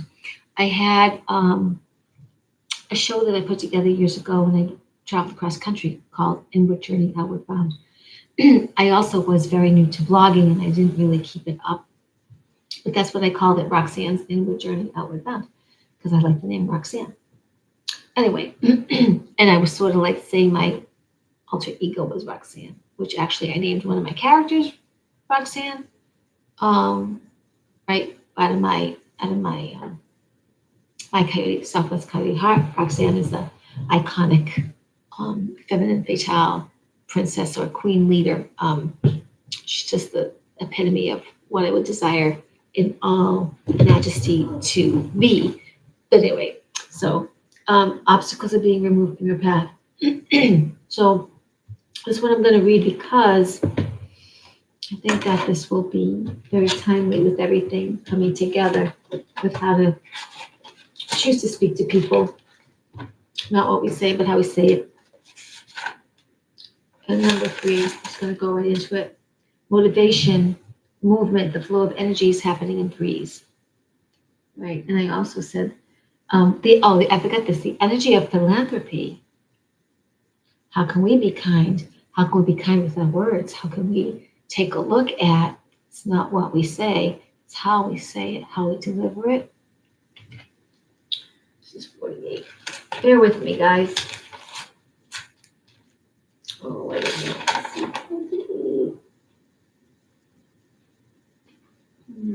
Speaker 1: I had a show that I put together years ago when I traveled across country called Inward Journey, Outward Bound. I also was very new to blogging and I didn't really keep it up. But that's what I called it, Roxanne's Inward Journey, Outward Bound, because I like the name Roxanne. Anyway, and I was sort of like saying my alter ego was Roxanne, which actually I named one of my characters Roxanne. Um, right out of my coyote, Southwest Coyote Heart. Roxanne is the iconic feminine fatale princess or queen leader. She's just the epitome of what I would desire in all majesty to be. But anyway, so obstacles are being removed from your path. So this is what I'm going to read because I think that this will be very timely with everything coming together with how to choose to speak to people, not what we say, but how we say it. And number 3, I'm just going to go right into it. Motivation, movement, the flow of energy is happening in threes. Right. And I also said, I forgot this, the energy of philanthropy. How can we be kind? How can we be kind with our words? How can we take a look at, it's not what we say, it's how we say it, how we deliver it. This is 48. Bear with me, guys. Oh, wait a minute.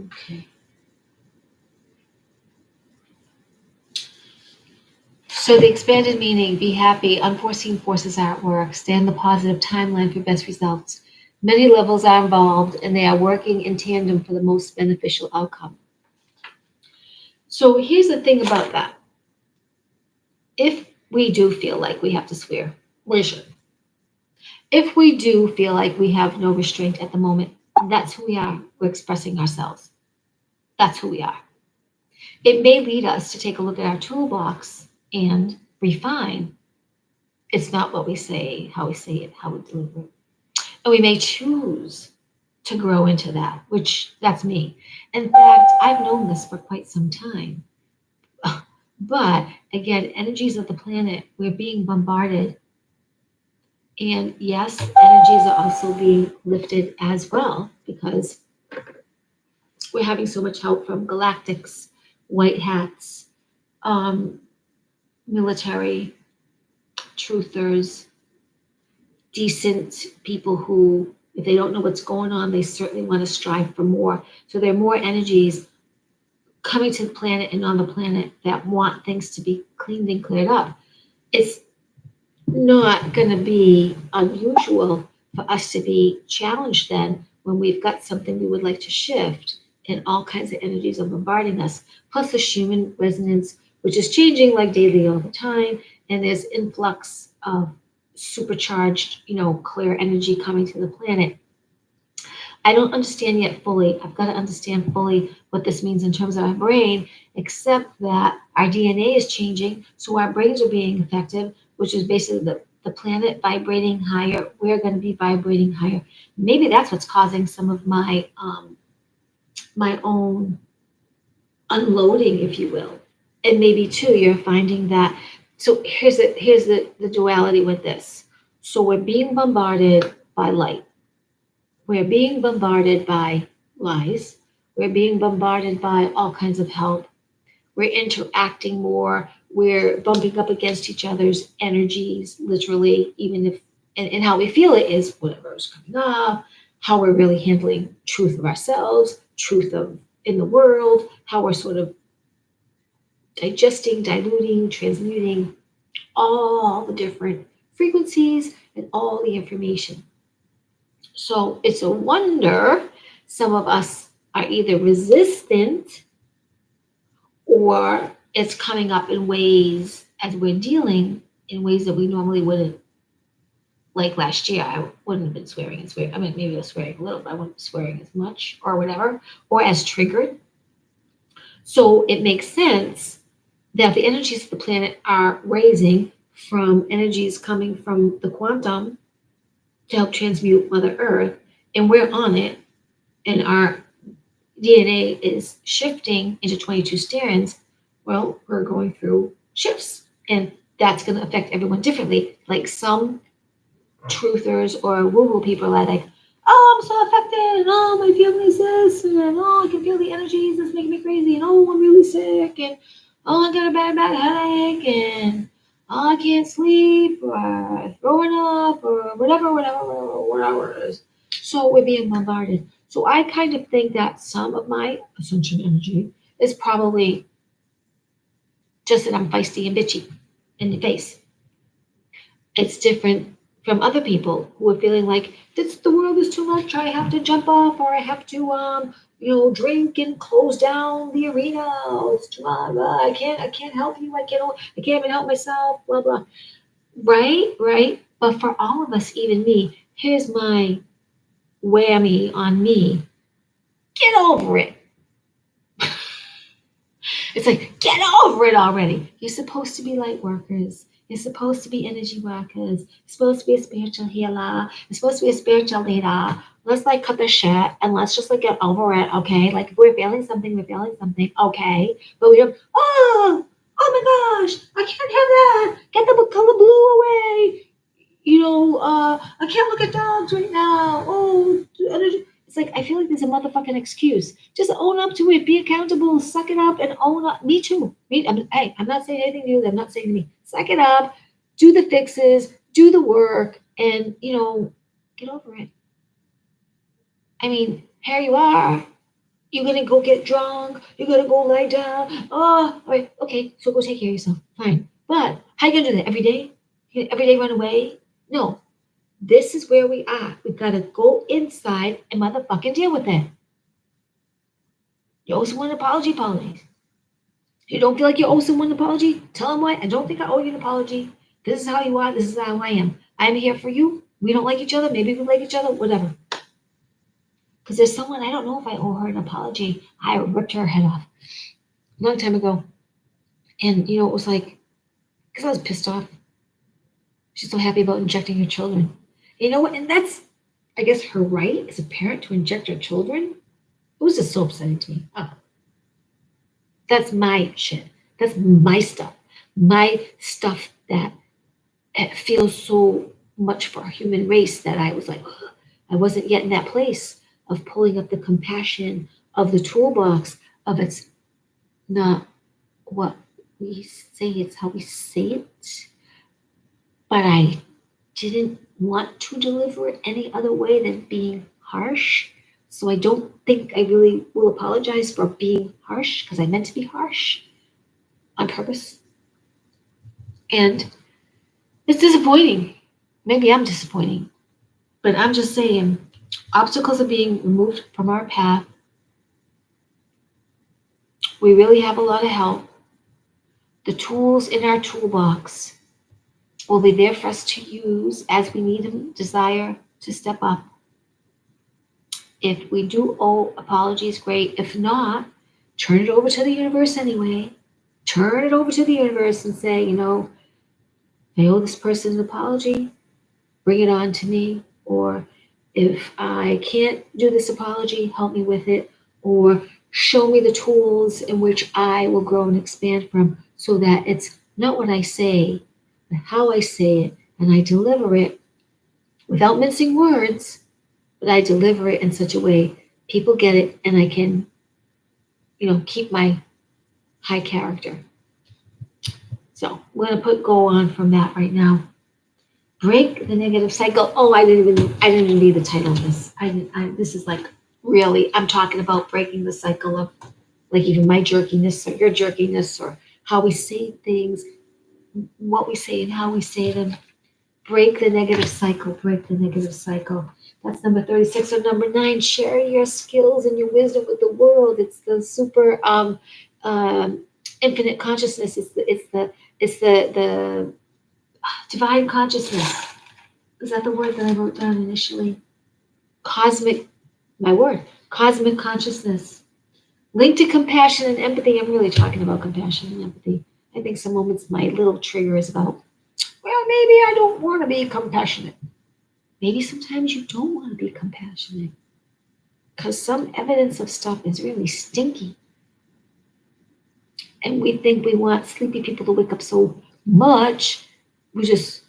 Speaker 1: Okay. So the expanded meaning, be happy, unforeseen forces are at work, stay on the positive timeline for best results. Many levels are involved and they are working in tandem for the most beneficial outcome. So here's the thing about that. If we do feel like we have to swear, we should. If we do feel like we have no restraint at the moment, that's who we are. We're expressing ourselves. That's who we are. It may lead us to take a look at our toolbox and refine. It's not what we say, how we say it, how we deliver it. And we may choose to grow into that, which that's me. In fact, I've known this for quite some time. But again, energies of the planet, we're being bombarded. And yes, energies are also being lifted as well because we're having so much help from galactics, white hats, military, truthers, decent people who, if they don't know what's going on, they certainly want to strive for more. So there are more energies coming to the planet and on the planet that want things to be cleaned and cleared up. It's not going to be unusual for us to be challenged then when we've got something we would like to shift and all kinds of energies are bombarding us. Plus the Schumann resonance, which is changing like daily all the time. And there's influx of supercharged, clear energy coming to the planet. I don't understand yet fully. I've got to understand fully what this means in terms of our brain, except that our DNA is changing. So our brains are being affected, which is basically the planet vibrating higher. We're going to be vibrating higher. Maybe that's what's causing some of my own unloading, if you will. And maybe too, you're finding that. So here's the duality with this. So we're being bombarded by light. We're being bombarded by lies. We're being bombarded by all kinds of help. We're interacting more. We're bumping up against each other's energies, literally, even if, and how we feel it is whatever is coming up, how we're really handling truth of ourselves, truth of in the world, how we're sort of digesting, diluting, transmuting all the different frequencies and all the information. So it's a wonder some of us are either resistant or it's coming up in ways as we're dealing in ways that we normally wouldn't. Like last year, I wouldn't have been swearing and swearing. I mean, maybe I was swearing a little, but I wasn't swearing as much or whatever, or as triggered. So it makes sense that the energies of the planet are raising from energies coming from the quantum to help transmute Mother Earth, and we're on it. and our DNA is shifting into 22 strands, well, we're going through shifts. And that's going to affect everyone differently. Like some truthers or woo-woo people are like, oh, I'm so affected, and oh, my family's this, and oh, I can feel the energies that's making me crazy, and oh, I'm really sick, and oh, I got a bad headache, and oh, I can't sleep, or throwing up, or whatever it is. So we're being bombarded. So I kind of think that some of my ascension energy is probably just that I'm feisty and bitchy in the face. It's different from other people who are feeling like this the world is too much. I have to jump off, or I have to drink and close down the arena. Oh, it's too much. I can't help you. I can't even help myself. Blah blah. Right. But for all of us, even me, here's my whammy on me. Get over it. It's like, get over it already. You're supposed to be light workers. You're supposed to be energy workers. You're supposed to be a spiritual healer. You're supposed to be a spiritual leader. Let's like cut the shit and let's just like get over it, okay? Like if we're feeling something, okay? But we don't, oh my gosh, I can't have that. Get the color blue away. I can't look at dogs right now. Oh, energy. It's like I feel like there's a motherfucking excuse. Just own up to it. Be accountable. Suck it up and own up. Me too. I'm not saying anything to you. I'm not saying to me. Suck it up. Do the fixes. Do the work, and get over it. I mean, here you are. You're gonna go get drunk. You're gonna go lie down. Oh, all right. Okay. So go take care of yourself. Fine. But how you gonna do that every day? Every day run away? No. This is where we are. We gotta go inside and motherfucking deal with it. You owe someone an apology, apologize. You don't feel like you owe someone an apology? Tell them why. I don't think I owe you an apology. This is how you are. This is how I am. I'm here for you. We don't like each other. Maybe we like each other. Whatever. Because there's someone, I don't know if I owe her an apology. I ripped her head off a long time ago. And, it was like, because I was pissed off. She's so happy about injecting her children. You know what? And that's, I guess, her right as a parent to inject her children. It was just so upsetting to me. Oh, that's my shit. That's my stuff. My stuff that it feels so much for our human race that I was like, ugh, I wasn't yet in that place of pulling up the compassion of the toolbox of it's not what we say, it's how we say it. But I didn't want to deliver it any other way than being harsh. So I don't think I really will apologize for being harsh because I meant to be harsh on purpose. And it's disappointing. Maybe I'm disappointing. But I'm just saying, obstacles are being removed from our path. We really have a lot of help. The tools in our toolbox will be there for us to use as we need them, desire to step up. If we do owe apologies, great. If not, turn it over to the universe anyway. Turn it over to the universe and say, I owe this person an apology. Bring it on to me. Or if I can't do this apology, help me with it. Or show me the tools in which I will grow and expand from so that it's not what I say, but how I say it. And I deliver it without mincing words, but I deliver it in such a way people get it and I can, keep my high character. So we're going to go on from that right now. Break the negative cycle. Oh, I didn't even read the title of this. This is like really, I'm talking about breaking the cycle of like even my jerkiness or your jerkiness or how we say things, what we say and how we say them. Break the negative cycle. Break the negative cycle. That's number 36. So number 9, share your skills and your wisdom with the world. It's the super infinite consciousness. It's the divine consciousness. Is that the word that I wrote down initially? Cosmic consciousness. Linked to compassion and empathy. I'm really talking about compassion and empathy. I think some moments my little trigger is about, well, maybe I don't want to be compassionate. Maybe sometimes you don't want to be compassionate. because some evidence of stuff is really stinky. And we think we want sleepy people to wake up so much, we're just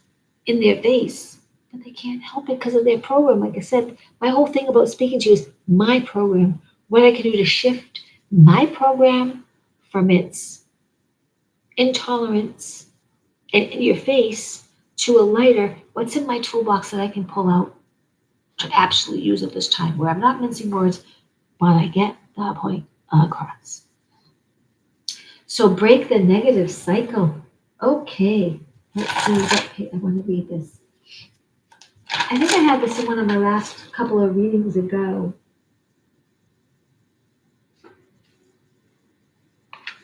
Speaker 1: in their face. But they can't help it because of their program. Like I said, my whole thing about speaking to you is my program. What I can do to shift my program from its intolerance and in your face to a lighter, what's in my toolbox that I can pull out to absolutely use at this time, where I'm not mincing words, but I get the point across. So break the negative cycle. Okay, let's see what page. I want to read this. I think I had this in one of my last couple of readings ago.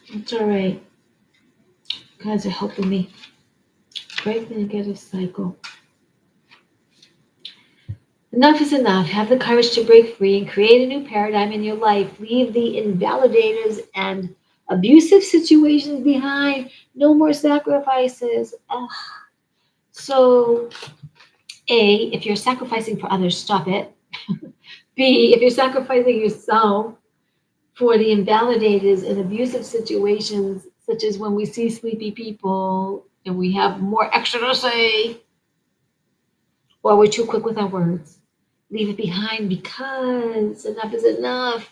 Speaker 1: It's all right. You guys are helping me. Break the negative cycle. Enough is enough. Have the courage to break free and create a new paradigm in your life. Leave the invalidators and abusive situations behind. No more sacrifices. Ugh. So, A, if you're sacrificing for others, stop it. B, if you're sacrificing yourself for the invalidators and abusive situations, such as when we see sleepy people and we have more extra to say, or we're too quick with our words, leave it behind because enough is enough.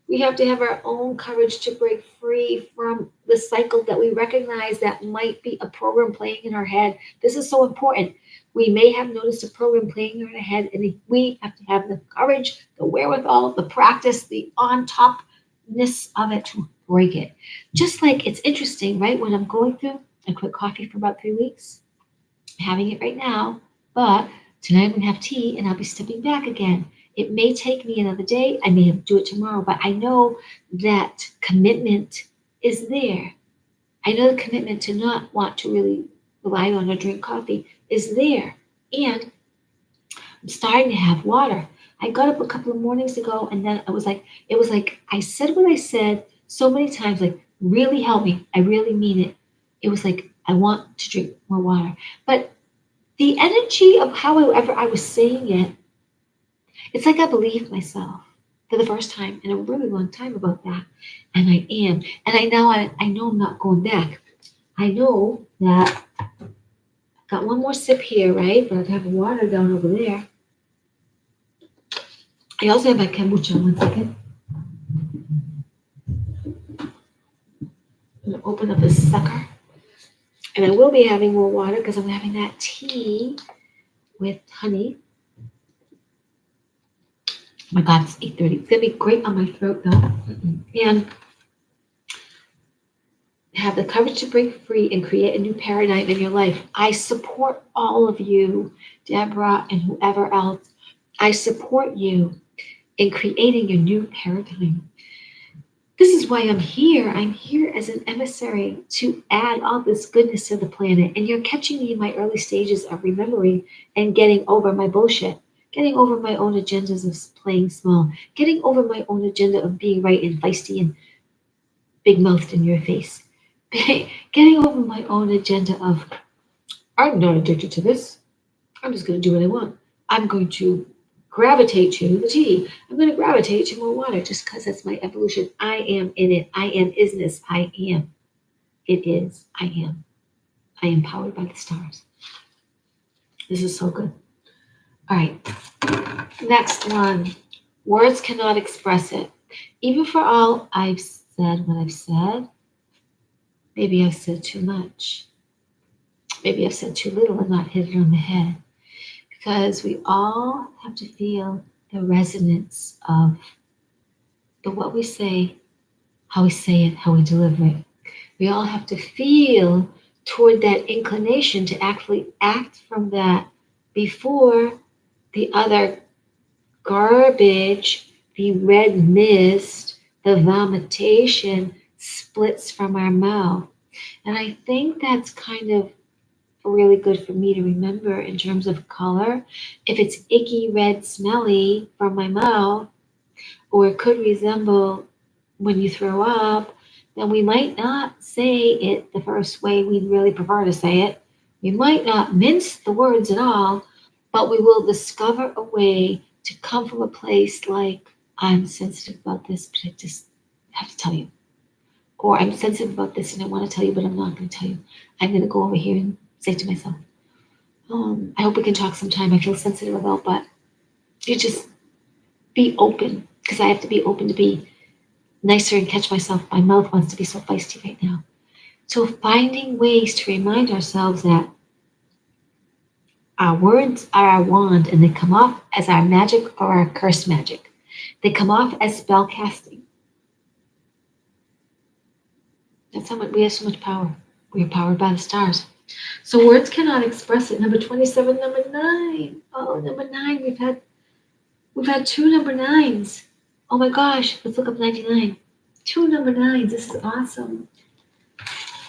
Speaker 1: We have to have our own courage to break free from the cycle that we recognize that might be a program playing in our head. This is so important. We may have noticed a program playing in our head, and we have to have the courage, the wherewithal, the practice, the on topness of it to break it. Just like it's interesting, right? When I'm going through, I quit coffee for about 3 weeks, I'm having it right now, but tonight I'm going to have tea and I'll be stepping back again. It may take me another day. I may have to do it tomorrow, but I know that commitment is there. I know the commitment to not want to really rely on or drink coffee is there. And I'm starting to have water. I got up a couple of mornings ago and then it was like I said what I said so many times, like, really help me. I really mean it. It was like, I want to drink more water. But the energy of however I was saying it, it's like I believed myself for the first time in a really long time about that. And I am. And I know I'm not going back. I know that I've got one more sip here, right? But I have water down over there. I also have my kombucha. 1 second. I'm going to open up this sucker. And I will be having more water because I'm having that tea with honey. Oh my God, it's 8:30. It's going to be great on my throat, though. And have the courage to break free and create a new paradigm in your life. I support all of you, Deborah and whoever else. I support you in creating your new paradigm. This is why I'm here. I'm here as an emissary to add all this goodness to the planet. And you're catching me in my early stages of remembering and getting over my bullshit, getting over my own agendas of playing small, getting over my own agenda of being right and feisty and big-mouthed in your face, getting over my own agenda of, I'm not addicted to this. I'm just going to do what I want. I'm going to gravitate to the tea. I'm going to gravitate to more water just because that's my evolution. I am in it. I am isness. I am. It is. I am. I am powered by the stars. This is so good. All right. Next one. Words cannot express it. Even for all I've said what I've said, maybe I've said too much. Maybe I've said too little and not hit it on the head. Because we all have to feel the resonance of what we say, how it, how we deliver it. We all have to feel toward that inclination to actually act from that before the other garbage, the red mist, the vomitation splits from our mouth. And I think that's kind of really good for me to remember in terms of color. If it's icky, red, smelly from my mouth, or it could resemble when you throw up, then we might not say it the first way we'd really prefer to say it. We might not mince the words at all, but we will discover a way to come from a place like, I'm sensitive about this, but I just have to tell you. Or I'm sensitive about this and I want to tell you, but I'm not going to tell you. I'm going to go over here and say to myself, I hope we can talk sometime. I feel sensitive about, but you just be open because I have to be open to be nicer and catch myself. My mouth wants to be so feisty right now. So finding ways to remind ourselves that our words are our wand and they come off as our magic or our cursed magic. They come off as spell casting. That's how much we have so much power. We are powered by the stars. So words cannot express it. Number 27, number 9. Oh, number 9. We've had 2 number 9s. Oh my gosh, let's look up 99. 2 number 9s. This is awesome.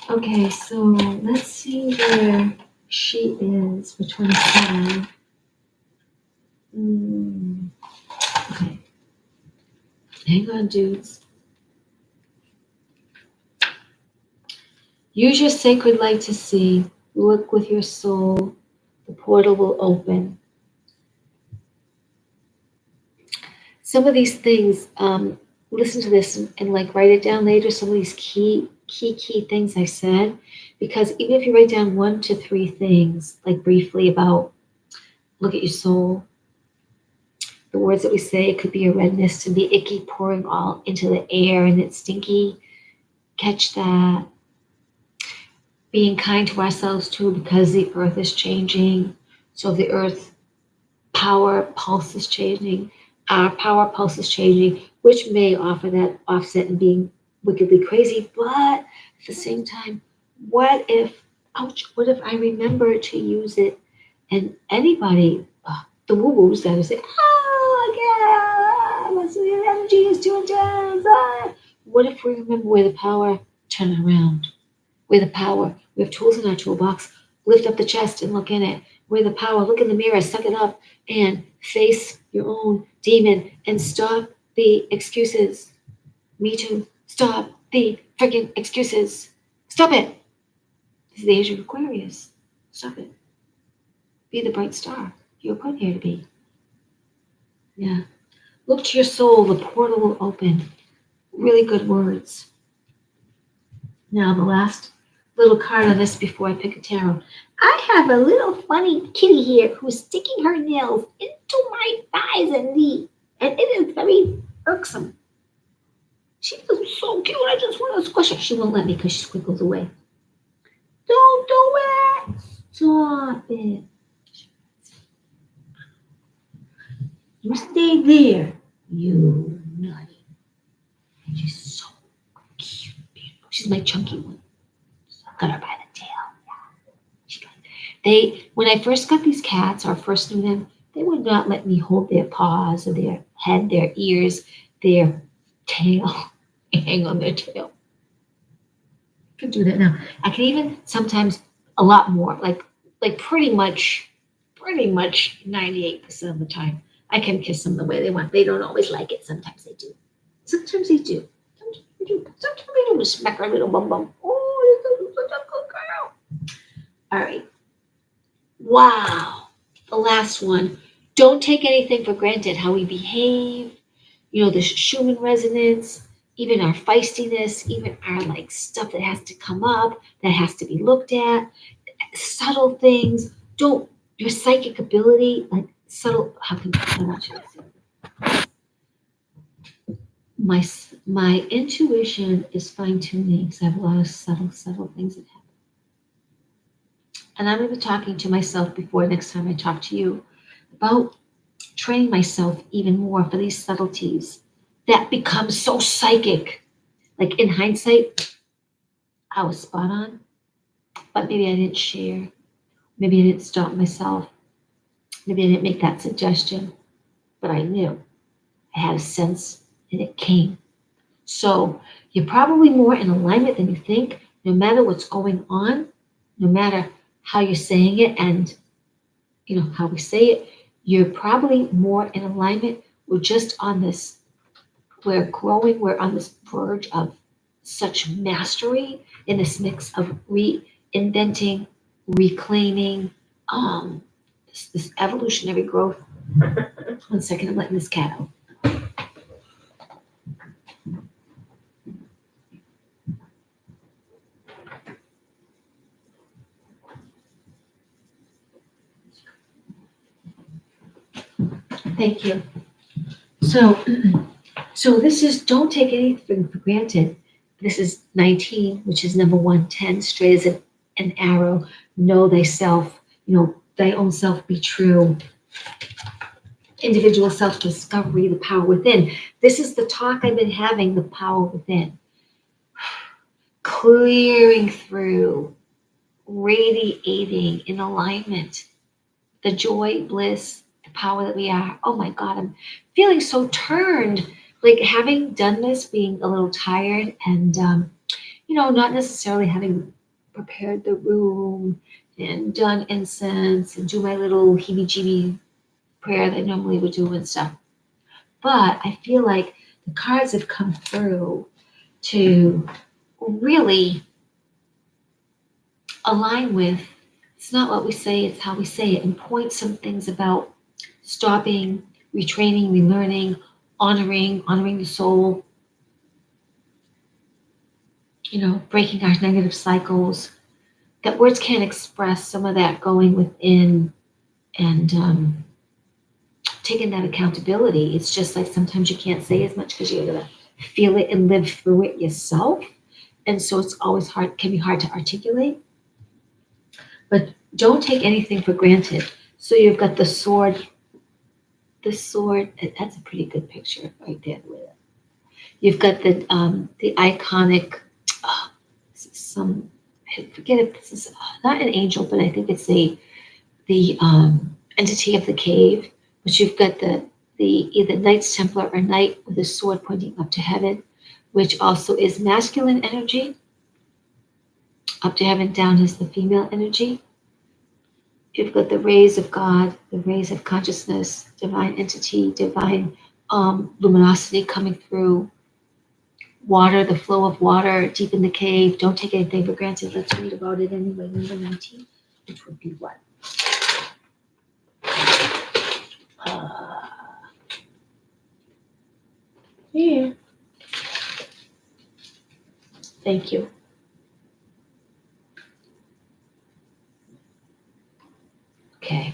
Speaker 1: Okay, so let's see where she is for 27. Okay. Hang on, dudes. Use your sacred light to see. Look with your soul. The portal will open. Some of these things, listen to this and like write it down later. Some of these key things I said, because even if you write down 1 to 3 things, like briefly about look at your soul, the words that we say, it could be a redness to be icky, pouring all into the air and it's stinky. Catch that. Being kind to ourselves too, because the earth is changing. So the earth power pulse is changing. Our power pulse is changing, which may offer that offset and being wickedly crazy. But at the same time, what if I remember to use it and anybody, the woo-woos that say, oh, yeah, the energy is too intense. What if we remember where the power, turn it around? Where the power, we have tools in our toolbox, lift up the chest and look in it. Where the power, look in the mirror, suck it up and face your own demon and stop the excuses. Me too. Stop the freaking excuses. Stop it. This is the age of Aquarius. Stop it. Be the bright star you're put here to be. Yeah. Look to your soul. The portal will open. Really good words. Now the last little card on this before I pick a tarot. I have a little funny kitty here who's sticking her nails into my thighs and knee, and it is very irksome. She is so cute. I just want to squish her. She won't let me because she squiggles away. Don't do it. Stop it. You stay there, you nutty. She's so cute. Beautiful. She's my chunky one. I got her by the tail. When I first got these cats, or first knew them, they would not let me hold their paws or their head, their ears, their tail, hang on their tail. I can do that now. I can even sometimes a lot more, like pretty much 98% of the time, I can kiss them the way they want. They don't always like it. Sometimes they do. Sometimes they do. Sometimes they do. Sometimes they do. Smack our little bum bum. Oh, you're such a good girl. All right. Wow. The last one. Don't take anything for granted. How we behave, the Schumann resonance, even our feistiness, even our like stuff that has to come up, that has to be looked at, subtle things. Your psychic ability, like subtle, how much should I say? My intuition is fine-tuning because I have a lot of subtle things that happen. And I'm going to be talking to myself before next time I talk to you about training myself even more for these subtleties that become so psychic. Like in hindsight, I was spot on, but maybe I didn't share. Maybe I didn't stop myself. Maybe I didn't make that suggestion, but I knew. I had a sense and it came. So you're probably more in alignment than you think, no matter what's going on, no matter how you're saying it and how we say it, you're probably more in alignment. We're just on this, we're growing, we're on this verge of such mastery in this mix of reinventing, reclaiming, this evolutionary growth. 1 second, I'm letting this cat out. Thank you. So, so this is don't take anything for granted. This is 19, which is number 110, straight as an arrow. Know thyself, thy own self be true. Individual self discovery, the power within. This is the talk I've been having, the power within. Clearing through, radiating in alignment, the joy, bliss, the power that we are. Oh my God, I'm feeling so turned. Like having done this, being a little tired and, not necessarily having prepared the room and done incense and do my little heebie-jeebie prayer that I normally would do and stuff. But I feel like the cards have come through to really align with it's not what we say, it's how we say it, and point some things about stopping, retraining, relearning, honoring the soul, breaking our negative cycles. That words can't express some of that going within and taking that accountability. It's just like sometimes you can't say as much because you're going to feel it and live through it yourself. And so it's always can be hard to articulate. But don't take anything for granted. So you've got the sword. The sword, that's a pretty good picture right there with it. You've got the iconic, I forget if this is not an angel, but I think it's the entity of the cave. But you've got the either Knights Templar or Knight with a sword pointing up to heaven, which also is masculine energy. Up to heaven, down is the female energy. You've got the rays of God, the rays of consciousness, divine entity, divine luminosity coming through. Water, the flow of water deep in the cave. Don't take anything for granted. Let's read about it anyway. Number 19, which would be what? Here. Thank you. Okay.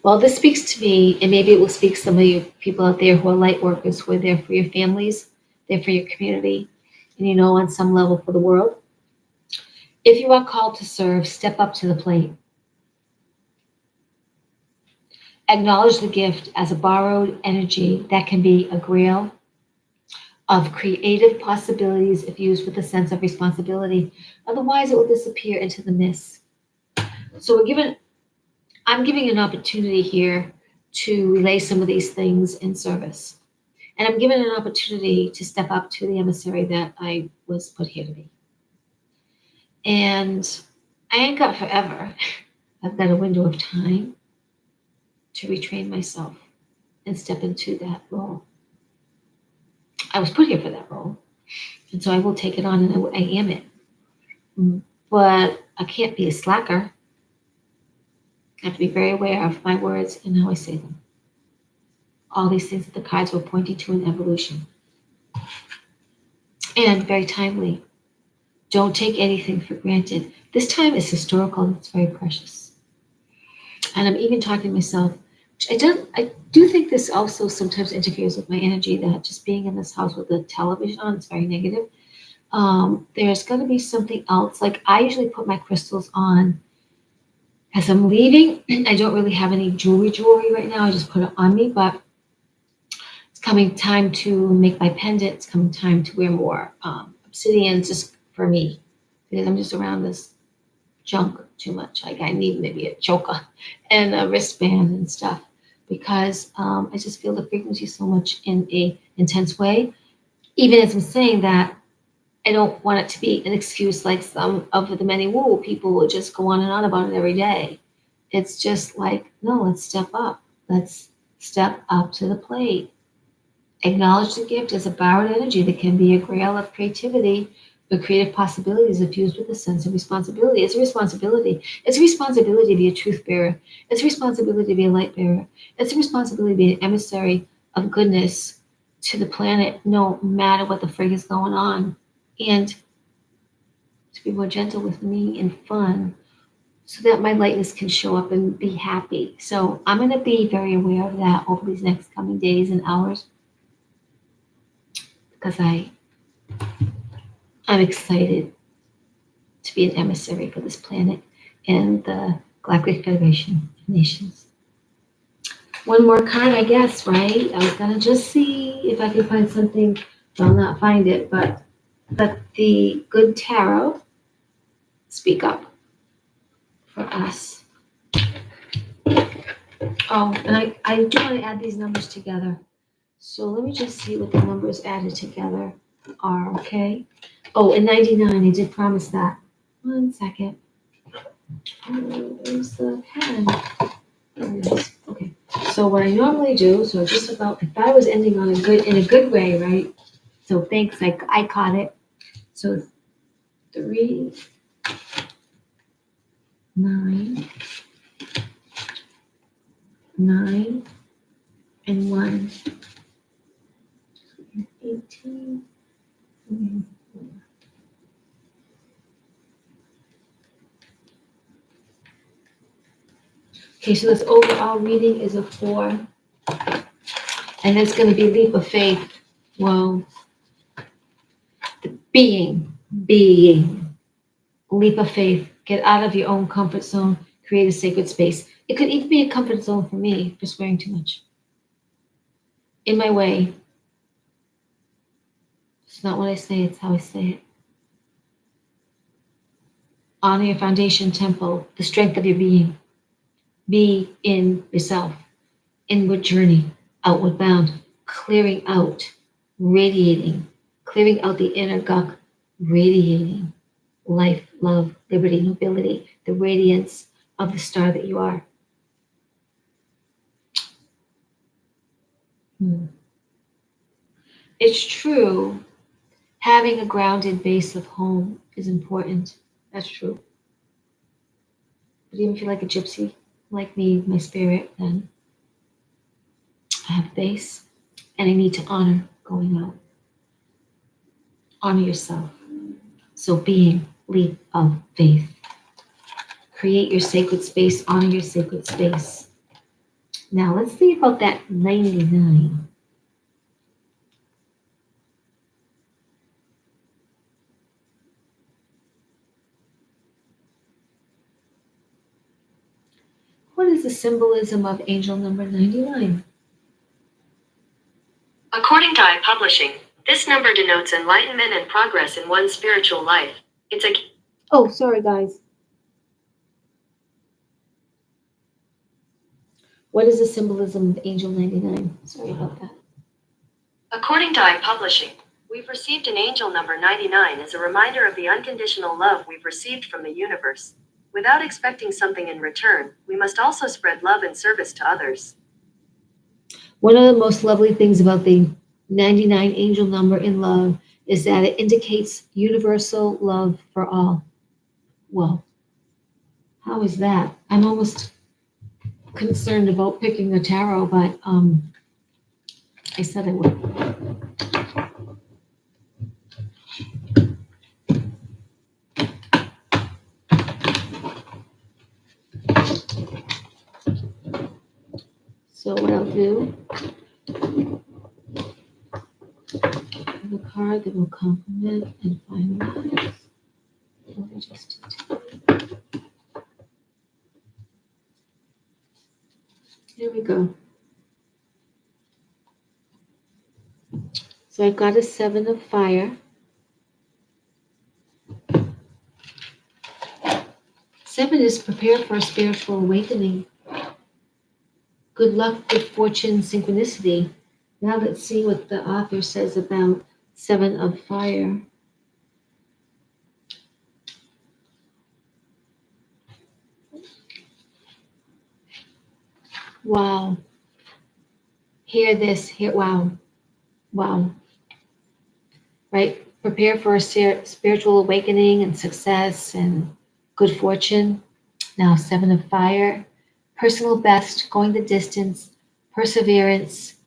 Speaker 1: Well, this speaks to me, and maybe it will speak to some of you people out there who are light workers, who are there for your families, there for your community, and on some level for the world. If you are called to serve, step up to the plate. Acknowledge the gift as a borrowed energy that can be a grail of creative possibilities if used with a sense of responsibility. Otherwise, it will disappear into the mist. So I'm giving an opportunity here to relay some of these things in service. And I'm given an opportunity to step up to the emissary that I was put here to be. And I ain't got forever. I've got a window of time to retrain myself and step into that role. I was put here for that role. And so I will take it on and I am it. But I can't be a slacker. I have to be very aware of my words and how I say them. All these things that the cards were pointing to in evolution. And very timely. Don't take anything for granted. This time is historical and it's very precious. And I'm even talking to myself. I do think this also sometimes interferes with my energy, that just being in this house with the television on, it's very negative. There's going to be something else. Like I usually put my crystals on as I'm leaving. I don't really have any jewelry right now. I just put it on me, but it's coming time to make my pendant. It's coming time to wear more obsidian just for me, because I'm just around this junk too much. Like I need maybe a choker and a wristband and stuff, because I just feel the frequency so much in a intense way. Even as I'm saying that, I don't want it to be an excuse like some of the many woo people will just go on and on about it every day. It's just like, no, let's step up. Let's step up to the plate. Acknowledge the gift as a borrowed energy that can be a grail of creativity, but creative possibilities if used with a sense of responsibility. It's a responsibility. It's a responsibility to be a truth bearer. It's a responsibility to be a light bearer. It's a responsibility to be an emissary of goodness to the planet, no matter what the frig is going on. And to be more gentle with me and fun so that my lightness can show up and be happy. So I'm going to be very aware of that over these next coming days and hours because I'm excited to be an emissary for this planet and the Galactic Federation of Nations. One more card, I guess, right? I was going to just see if I could find something. I'll not find it, but let the good tarot speak up for us. Oh, and I do want to add these numbers together. So let me just see what the numbers added together are, okay? Oh, and 99, I did promise that. 1 second. Oh, where's the pen? There it is. Okay. So what I normally do, so just about, if I was ending on in a good way, right? So thanks, I caught it. So 3, 9, 9, and 1. 18. Okay, so this overall reading is a 4. And it's going to be leap of faith. Well, being, leap of faith. Get out of your own comfort zone. Create a sacred space. It could even be a comfort zone for me for swearing too much. In my way. It's not what I say, it's how I say it. Honor your foundation temple, the strength of your being. Be in yourself. Inward journey, outward bound, clearing out, radiating, clearing out the inner gunk, radiating life, love, liberty, nobility, the radiance of the star that you are. It's true, having a grounded base of home is important. That's true. But even if you're like a gypsy, like me, my spirit, then I have a base and I need to honor going out. Honor yourself. So being, leap of faith. Create your sacred space, honor your sacred space. Now let's think about that 99. What is the symbolism of angel number 99?
Speaker 2: According to iPublishing, this number denotes enlightenment and progress in one's spiritual life. It's a...
Speaker 1: Oh, sorry guys. What is the symbolism of angel 99? Sorry about that.
Speaker 2: According to iPublishing, we've received an angel number 99 as a reminder of the unconditional love we've received from the universe. Without expecting something in return, we must also spread love and service to others.
Speaker 1: One of the most lovely things about the 99 angel number in love is that it indicates universal love for all. Well, how is that? I'm almost concerned about picking a tarot, but I said I would. So what I'll do, have a card that will complement and finalize. Let me just here we go. So I've got a 7 of fire. 7 is prepare for a spiritual awakening. Good luck, good fortune, synchronicity. Now let's see what the author says about 7 of fire. Wow. Hear this, wow. Right? Prepare for a spiritual awakening and success and good fortune. Now 7 of fire. Personal best, going the distance, perseverance,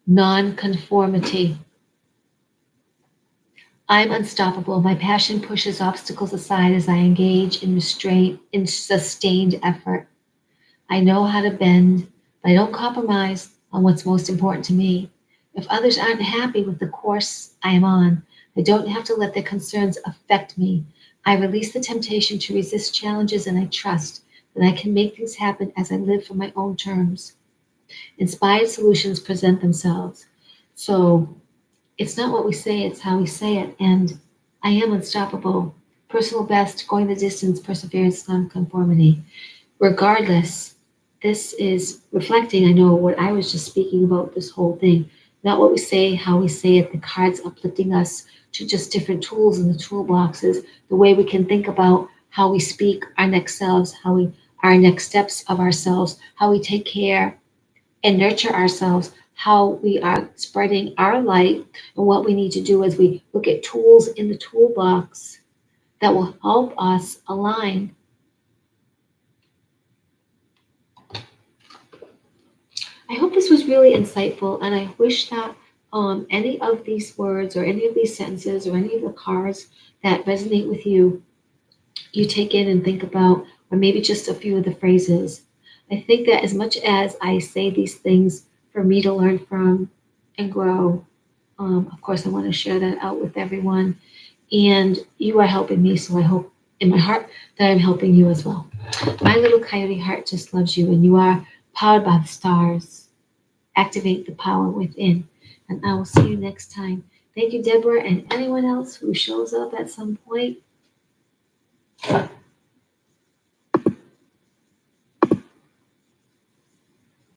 Speaker 1: non-conformity. I'm unstoppable. My passion pushes obstacles aside as I engage in sustained effort. I know how to bend, but I don't compromise on what's most important to me. If others aren't happy with the course I am on, I don't have to let their concerns affect me. I release the temptation to resist challenges and I trust that I can make things happen as I live for my own terms. Inspired solutions present themselves. So it's not what we say, it's how we say it. And I am unstoppable. Personal best, going the distance, perseverance, nonconformity. Regardless, this is reflecting, I know what I was just speaking about this whole thing. Not what we say, how we say it, the cards uplifting us to just different tools in the toolboxes, the way we can think about how we speak our next selves, our next steps of ourselves, how we take care and nurture ourselves, how we are spreading our light, and what we need to do as we look at tools in the toolbox that will help us align. I hope this was really insightful, and I wish that any of these words or any of these sentences or any of the cards that resonate with you, you take in and think about, or maybe just a few of the phrases. I think that as much as I say these things for me to learn from and grow, of course, I want to share that out with everyone. And you are helping me, so I hope in my heart that I'm helping you as well. My little coyote heart just loves you, and you are powered by the stars. Activate the power within. And I will see you next time. Thank you, Deborah, and anyone else who shows up at some point.